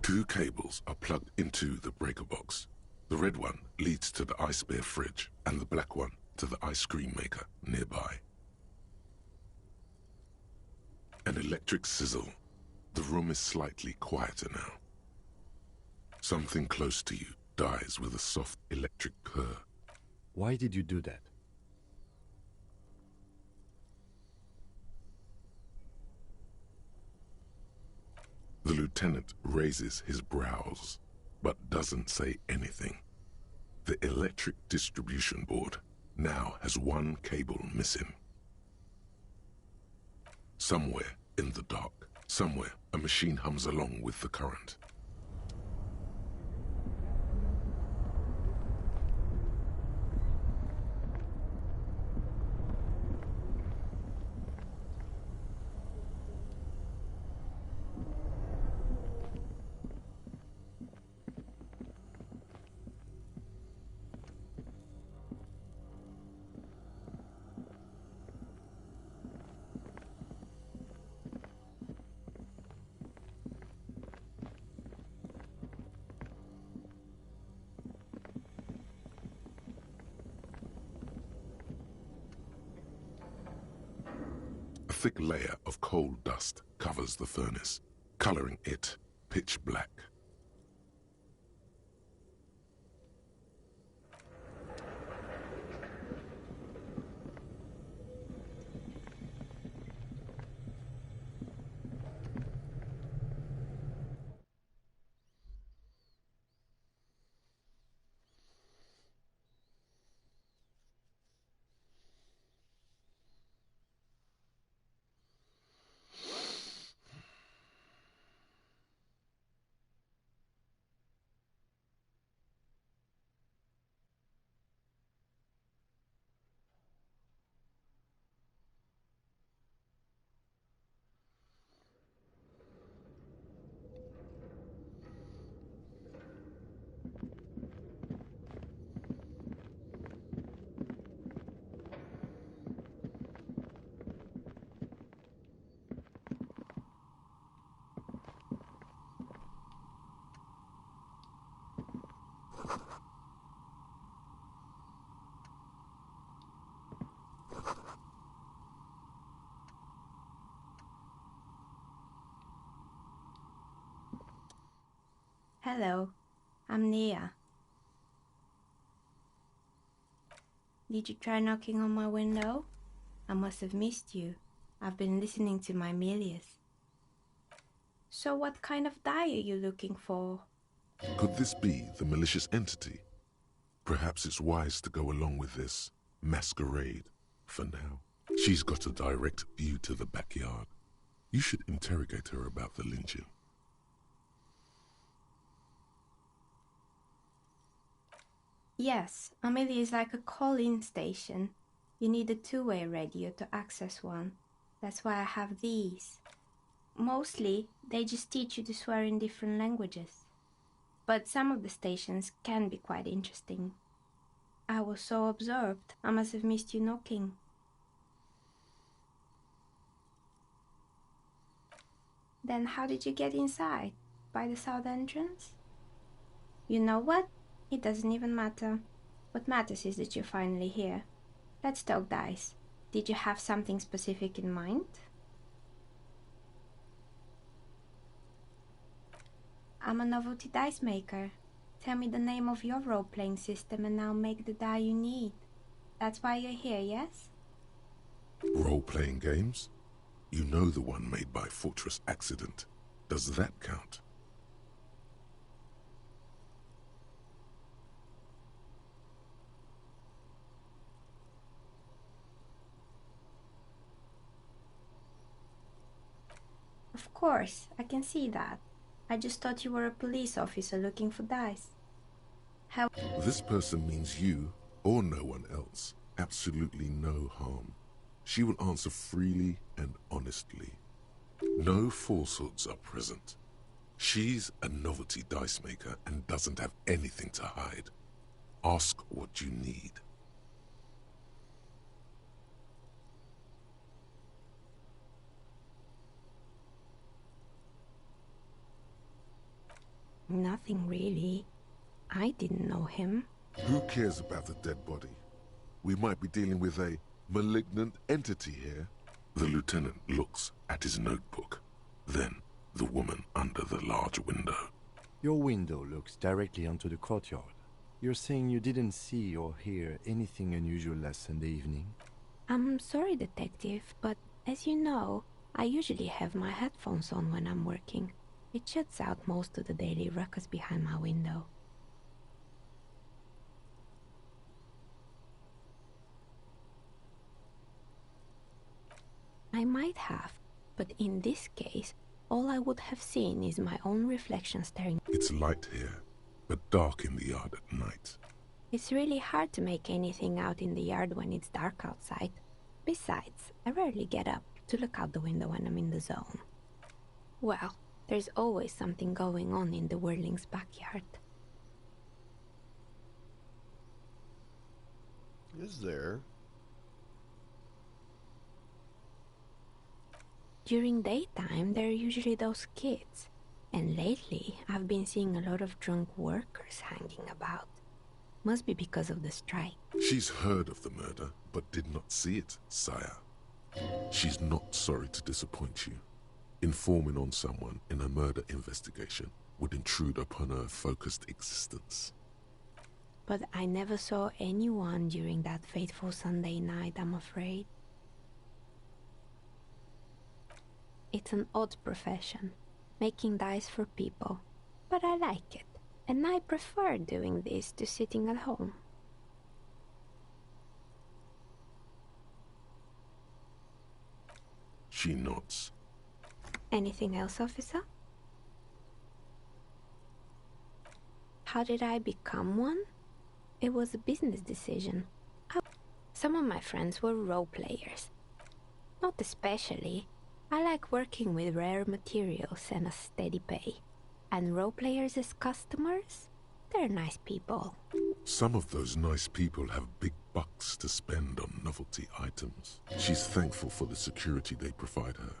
Two cables are plugged into the breaker box. The red one leads to the ice bear fridge, and the black one to the ice cream maker nearby. An electric sizzle. The room is slightly quieter now. Something close to you dies with a soft electric purr. Why did you do that? The lieutenant raises his brows, but doesn't say anything. The electric distribution board now has one cable missing. Somewhere in the dark, somewhere a machine hums along with the current. A thick layer of coal dust covers the furnace. coloring it pitch black. Hello, I'm Nia. Did you try knocking on my window? I must have missed you. I've been listening to my Milius. So what kind of die are you looking for? Could this be the malicious entity? Perhaps it's wise to go along with this masquerade for now. She's got a direct view to the backyard. You should interrogate her about the lynching. Yes, Amelia is like a call-in station. You need a two-way radio to access one. That's why I have these. Mostly, they just teach you to swear in different languages. But some of the stations can be quite interesting. I was so absorbed, I must have missed you knocking. Then how did you get inside? By the south entrance? You know what? It doesn't even matter. What matters is that you're finally here. Let's talk dice. Did you have something specific in mind? I'm a novelty dice maker. Tell me the name of your role-playing system and I'll make the die you need. That's why you're here, yes? Role-playing games? You know the one made by Fortress Accident. Does that count? Of course, I can see that. I just thought you were a police officer looking for dice. How? This person means you or no one else. Absolutely no harm. She will answer freely and honestly. No falsehoods are present. She's a novelty dice maker and doesn't have anything to hide. Ask what you need. Nothing really. I didn't know him. Who cares about the dead body? We might be dealing with a malignant entity here. The lieutenant looks at his notebook. Then the woman under the large window. Your window looks directly onto the courtyard. You're saying you didn't see or hear anything unusual last Sunday evening? I'm sorry, detective, but as you know, I usually have my headphones on when I'm working. It shuts out most of the daily ruckus behind my window. I might have, but in this case, all I would have seen is my own reflection staring. It's light here, but dark in the yard at night. It's really hard to make anything out in the yard when it's dark outside. Besides, I rarely get up to look out the window when I'm in the zone. Well, there's always something going on in the Whirling's backyard. Is there? During daytime, there are usually those kids. And lately, I've been seeing a lot of drunk workers hanging about. Must be because of the strike. She's heard of the murder, but did not see it, sire. She's not sorry to disappoint you. Informing on someone in a murder investigation would intrude upon her focused existence. But I never saw anyone during that fateful Sunday night, I'm afraid. It's an odd profession, making dice for people, but I like it, and I prefer doing this to sitting at home. She nods. Anything else, officer? How did I become one? It was a business decision. Some of my friends were role players. Not especially. I like working with rare materials and a steady pay. And role players as customers? They're nice people. Some of those nice people have big bucks to spend on novelty items. She's thankful for the security they provide her.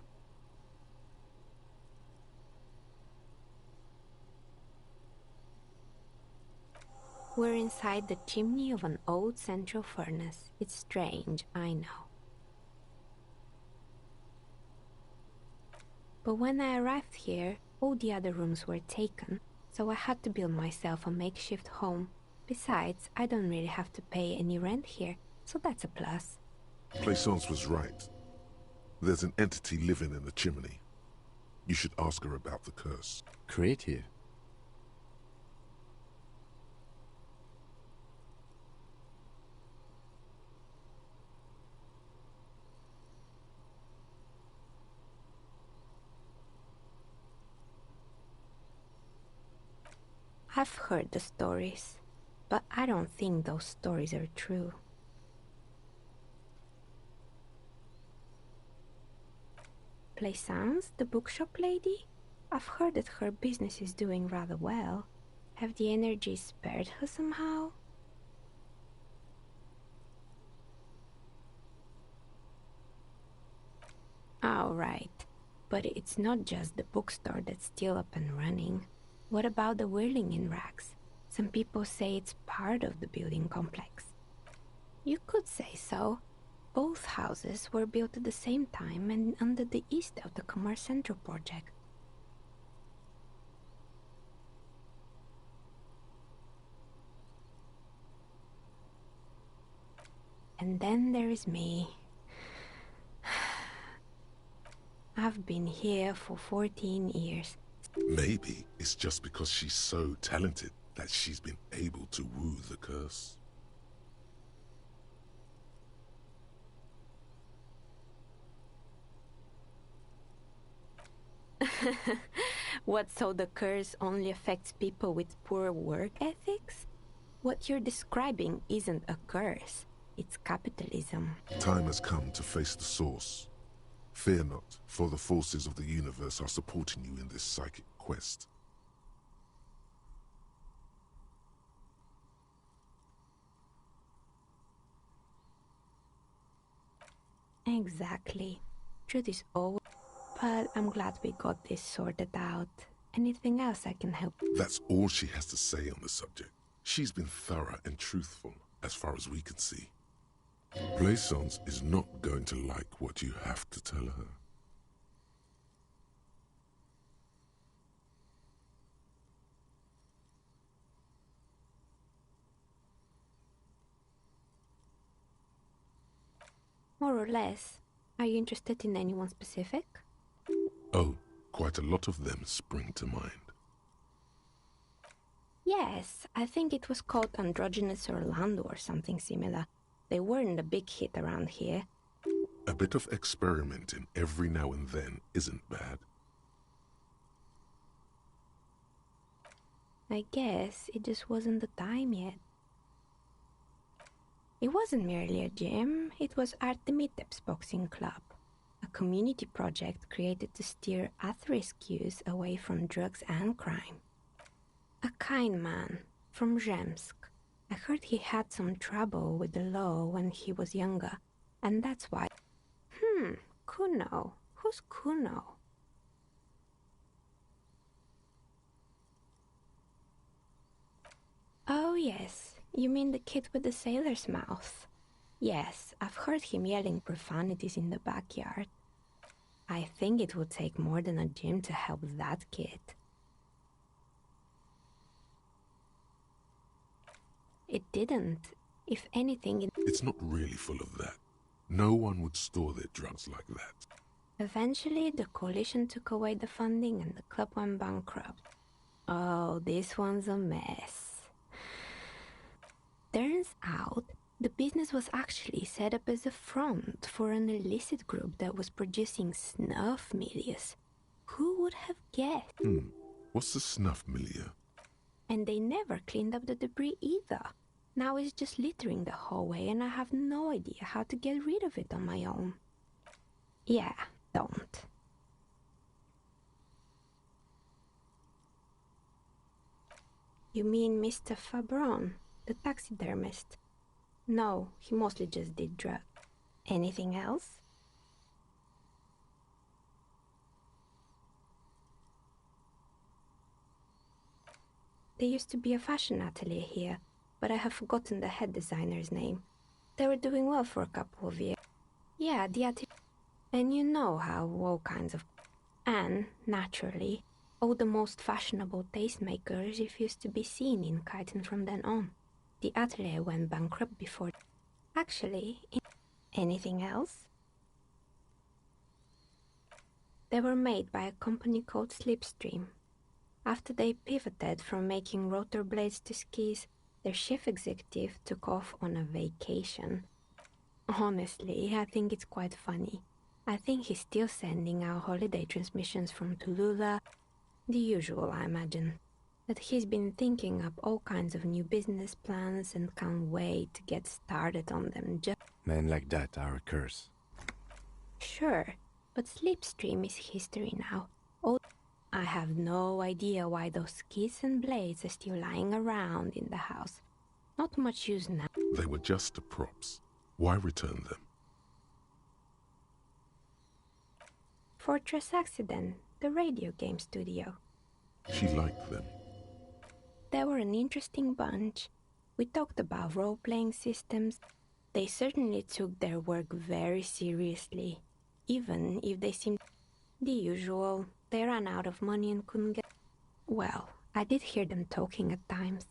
We're inside the chimney of an old central furnace. It's strange, I know. But when I arrived here, all the other rooms were taken, so I had to build myself a makeshift home. Besides, I don't really have to pay any rent here, so that's a plus. Plaisance was right. There's an entity living in the chimney. You should ask her about the curse. Creative. I've heard the stories, but I don't think those stories are true. Plaisance, the bookshop lady? I've heard that her business is doing rather well. Have the energies spared her somehow? Oh, right. But it's not just the bookstore that's still up and running. What about the whirling in rags? Some people say it's part of the building complex. You could say so. Both houses were built at the same time and under the east of the Commerce Central project. And then there is me. I've been here for 14 years. Maybe it's just because she's so talented that she's been able to woo the curse. What, so the curse only affects people with poor work ethics? What you're describing isn't a curse. It's capitalism. Time has come to face the source. Fear not, for the forces of the universe are supporting you in this psychic quest. Exactly. Truth is always... But I'm glad we got this sorted out. Anything else I can help? That's all she has to say on the subject. She's been thorough and truthful, as far as we can see. Plaisance is not going to like what you have to tell her. More or less. Are you interested in anyone specific? Oh, quite a lot of them spring to mind. Yes, I think it was called Androgynous Orlando or something similar. They weren't a big hit around here. A bit of experimenting every now and then isn't bad. I guess it just wasn't the time yet. It wasn't merely a gym, it was Artemitep's boxing club, a community project created to steer at-risk youth away from drugs and crime. A kind man from Zemsk. I heard he had some trouble with the law when he was younger, and that's why... Kuno. Who's Kuno? Oh yes, you mean the kid with the sailor's mouth. Yes, I've heard him yelling profanities in the backyard. I think it would take more than a gym to help that kid. It didn't. If anything, It's not really full of that. No one would store their drugs like that. Eventually, the coalition took away the funding and the club went bankrupt. Oh, this one's a mess. Turns out, the business was actually set up as a front for an illicit group that was producing snuff milieu. Who would have guessed? What's the snuff milieu? And they never cleaned up the debris either. Now it's just littering the hallway and I have no idea how to get rid of it on my own. Yeah, don't. You mean Mr. Fabron, the taxidermist? No, he mostly just did drugs. Anything else? There used to be a fashion atelier here, but I have forgotten the head designer's name. They were doing well for a couple of years. Yeah, the atelier. And you know how all kinds of... And, naturally, all the most fashionable tastemakers refused to be seen in Kyton from then on. The atelier went bankrupt before... Actually, anything else? They were made by a company called Slipstream. After they pivoted from making rotor blades to skis, their chief executive took off on a vacation. Honestly, I think it's quite funny. I think he's still sending out holiday transmissions from Tulula. The usual, I imagine. That he's been thinking up all kinds of new business plans and can't wait to get started on them. Men like that are a curse. Sure, but Slipstream is history now. I have no idea why those skis and blades are still lying around in the house. Not much use now. They were just props. Why return them? Fortress Accident, the radio game studio. She liked them. They were an interesting bunch. We talked about role-playing systems. They certainly took their work very seriously, even if they seemed the usual. They ran out of money and couldn't get... Well, I did hear them talking at times.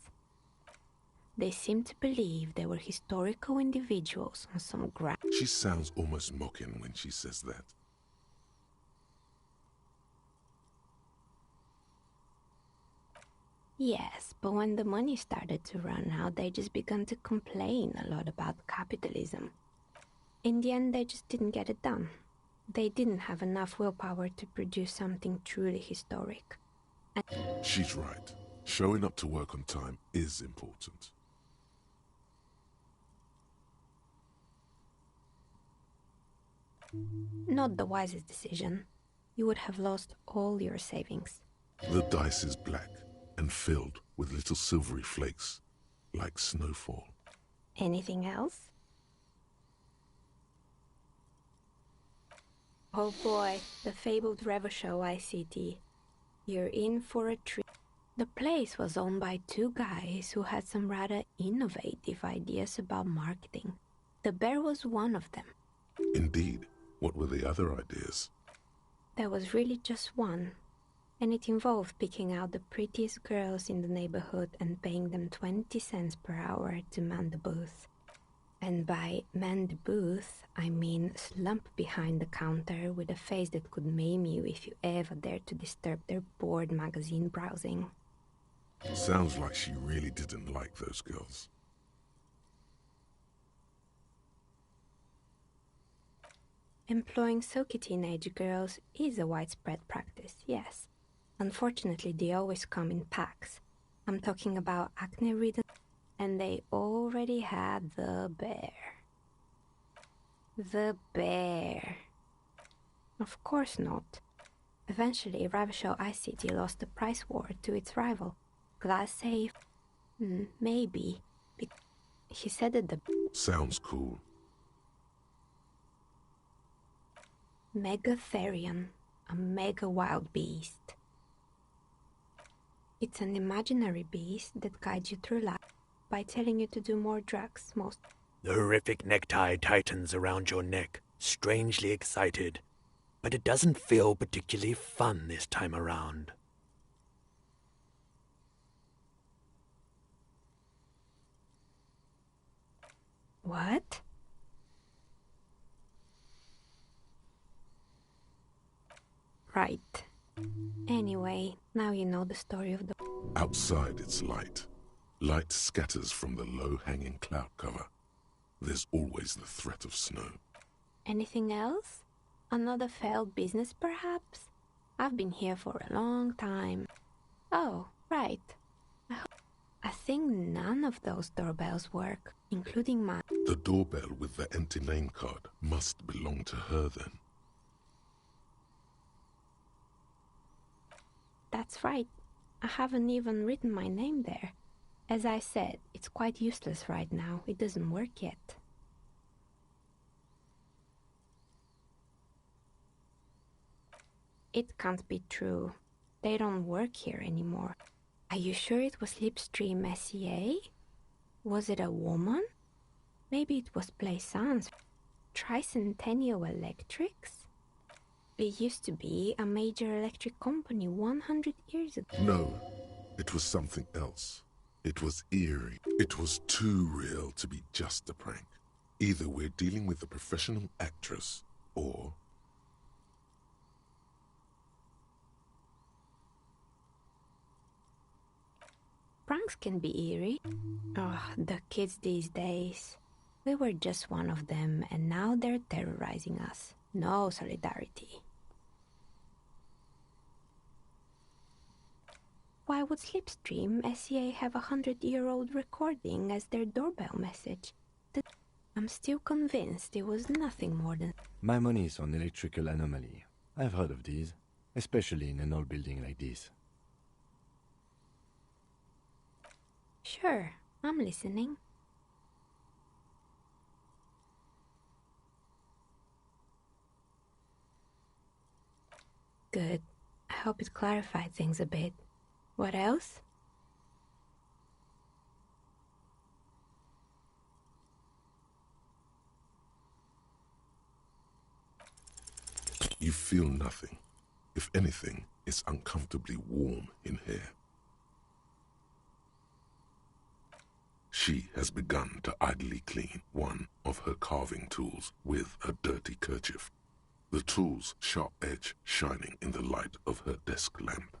They seemed to believe they were historical individuals on some ground. She sounds almost mocking when she says that. Yes, but when the money started to run out, they just began to complain a lot about capitalism. In the end, they just didn't get it done. They didn't have enough willpower to produce something truly historic. And she's right. Showing up to work on time is important. Not the wisest decision. You would have lost all your savings. The dice is black and filled with little silvery flakes, like snowfall. Anything else? Oh boy, the fabled Revachol ICT. You're in for a treat. The place was owned by two guys who had some rather innovative ideas about marketing. The bear was one of them. Indeed. What were the other ideas? There was really just one, and it involved picking out the prettiest girls in the neighborhood and paying them 20 cents per hour to man the booth. And by man the booth, I mean slump behind the counter with a face that could maim you if you ever dared to disturb their bored magazine browsing. Sounds like she really didn't like those girls. Employing silky teenage girls is a widespread practice, yes. Unfortunately, they always come in packs. I'm talking about acne-ridden, and they already had the bear. The bear. Of course not. Eventually, Revachol ICT lost the price war to its rival. Glass safe? Maybe. He said that the... Sounds cool. Megatherion, a mega wild beast. It's an imaginary beast that guides you through life by telling you to do more drugs, The horrific necktie tightens around your neck, strangely excited. but it doesn't feel particularly fun this time around. What? Right. Anyway, now you know the story of the... Outside it's light. Light scatters from the low-hanging cloud cover. There's always the threat of snow. Anything else? Another failed business, perhaps? I've been here for a long time. Oh, right. I think none of those doorbells work, including mine. The doorbell with the empty name card must belong to her then. That's right. I haven't even written my name there. As I said, it's quite useless right now. It doesn't work yet. It can't be true. They don't work here anymore. Are you sure it was Slipstream SEA? Was it a woman? Maybe it was Plaisance. Tricentennial Electrics? It used to be a major electric company 100 years ago. No, it was something else. It was eerie. It was too real to be just a prank. Either we're dealing with a professional actress, or... Pranks can be eerie. Oh, the kids these days. We were just one of them, and now they're terrorizing us. No solidarity. Why would Slipstream SEA have a 100-year-old recording as their doorbell message? I'm still convinced it was nothing more than... My money is on electrical anomaly. I've heard of these, especially in an old building like this. Sure, I'm listening. Good. I hope it clarified things a bit. What else? You feel nothing. If anything, it's uncomfortably warm in here. She has begun to idly clean one of her carving tools with a dirty kerchief, the tool's sharp edge shining in the light of her desk lamp.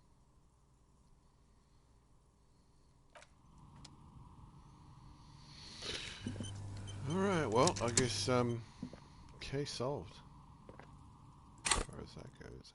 Alright, well, I guess, case solved. As far as that goes.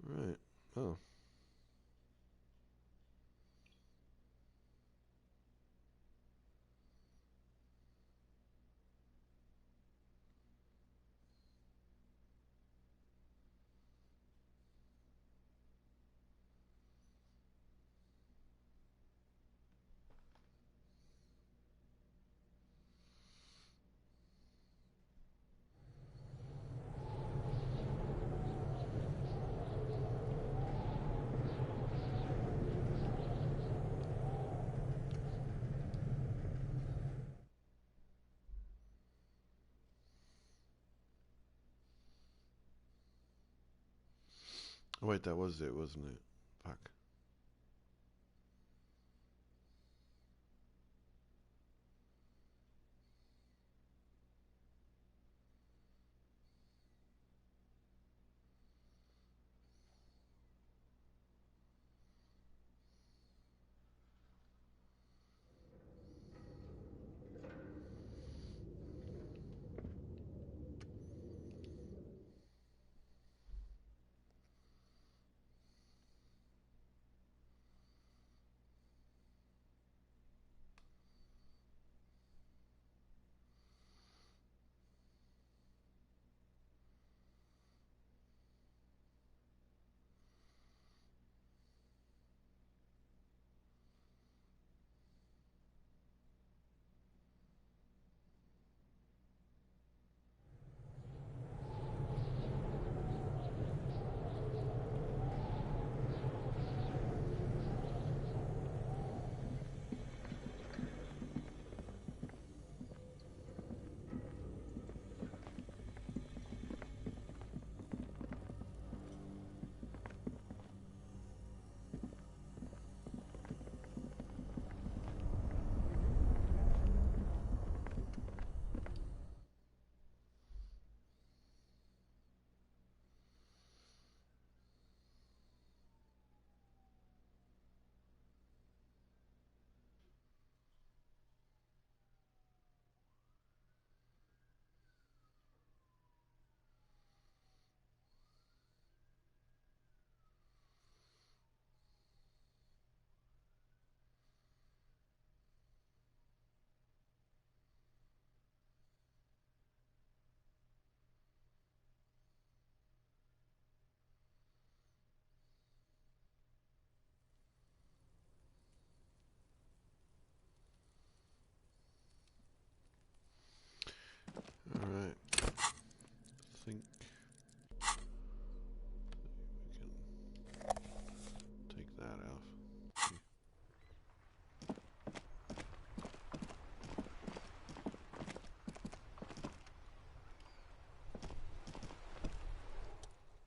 Right. Oh. Wait, that was it, wasn't it? Fuck.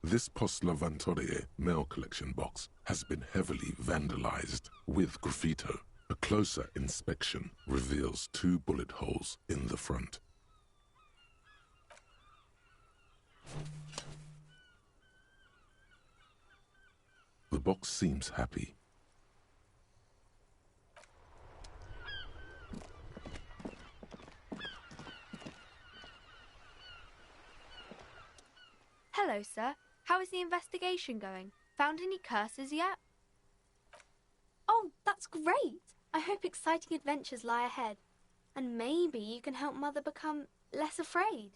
This Post Lavantorie mail collection box has been heavily vandalized with graffito. A closer inspection reveals 2 bullet holes in the front. The box seems happy. Hello, sir. How is the investigation going? Found any curses yet? Oh, that's great! I hope exciting adventures lie ahead. And maybe you can help Mother become less afraid.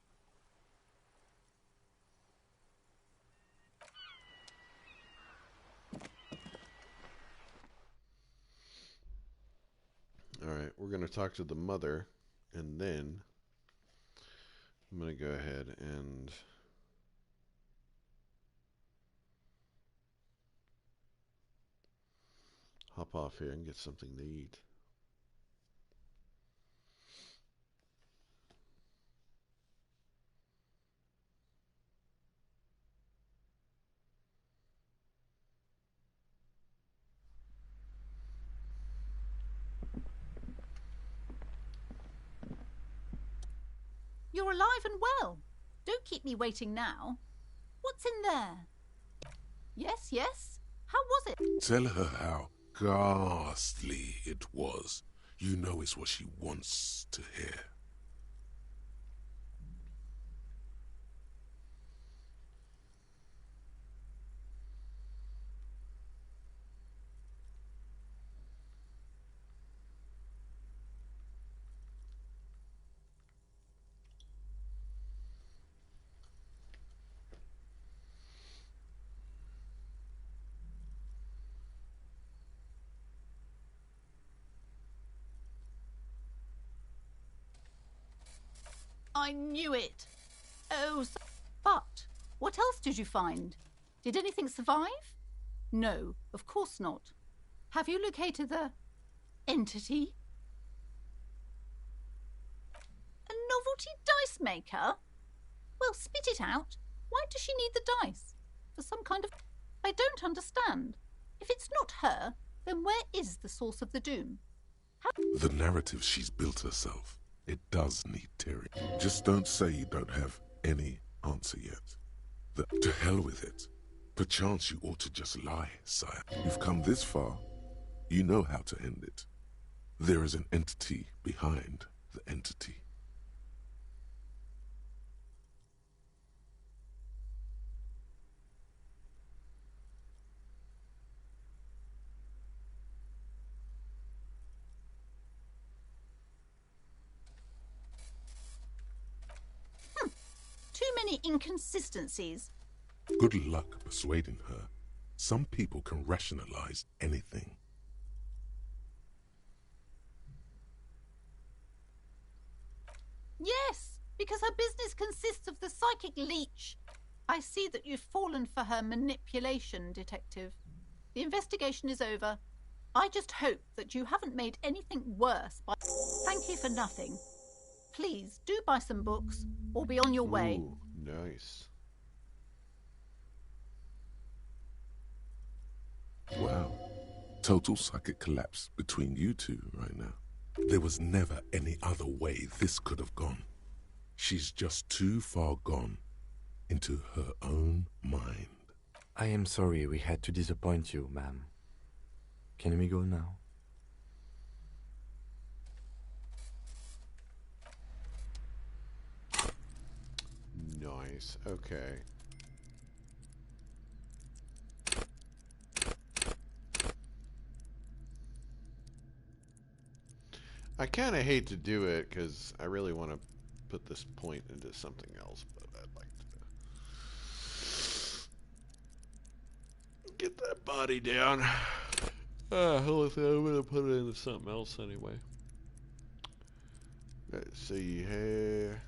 Alright, we're going to talk to the mother, and then I'm going to go ahead and hop off here and get something to eat. You're alive and well. Don't keep me waiting now. What's in there? Yes, yes. How was it? Tell her how ghastly it was. You know it's what she wants to hear. I knew it. Oh, but what else did you find? Did anything survive? No, of course not. Have you located the entity? A novelty dice maker? Well, spit it out. Why does she need the dice? For some kind of... I don't understand. If it's not her, then where is the source of the doom? The narrative she's built herself. It does need tearing. Just don't say you don't have any answer yet. To hell with it. Perchance you ought to just lie, sire. You've come this far. You know how to end it. There is an entity behind the entity. Too many inconsistencies. Good luck persuading her. Some people can rationalize anything. Yes, because her business consists of the psychic leech. I see that you've fallen for her manipulation, Detective. The investigation is over. I just hope that you haven't made anything worse by... Thank you for nothing. Please, do buy some books, or be on your way. Ooh, nice. Wow. Total psychic collapse between you two right now. There was never any other way this could have gone. She's just too far gone into her own mind. I am sorry we had to disappoint you, ma'am. Can we go now? Nice. Okay. I kind of hate to do it because I really want to put this point into something else, but I'd like to get that body down. I'm going to put it into something else anyway. Let's see here.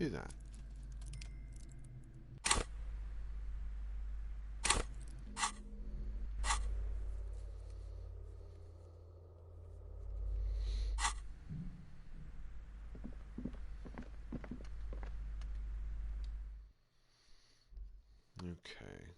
do that. Okay.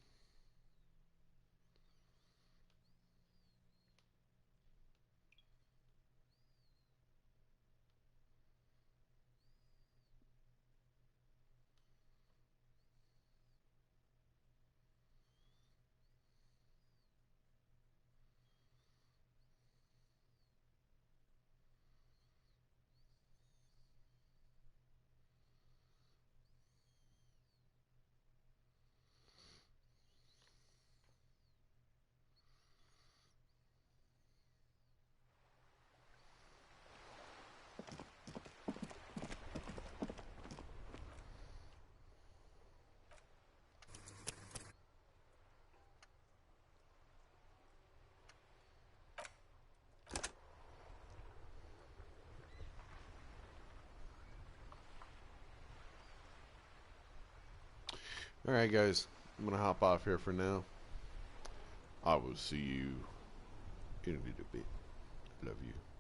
Alright guys, I'm gonna hop off here for now. I will see you in a little bit. Love you.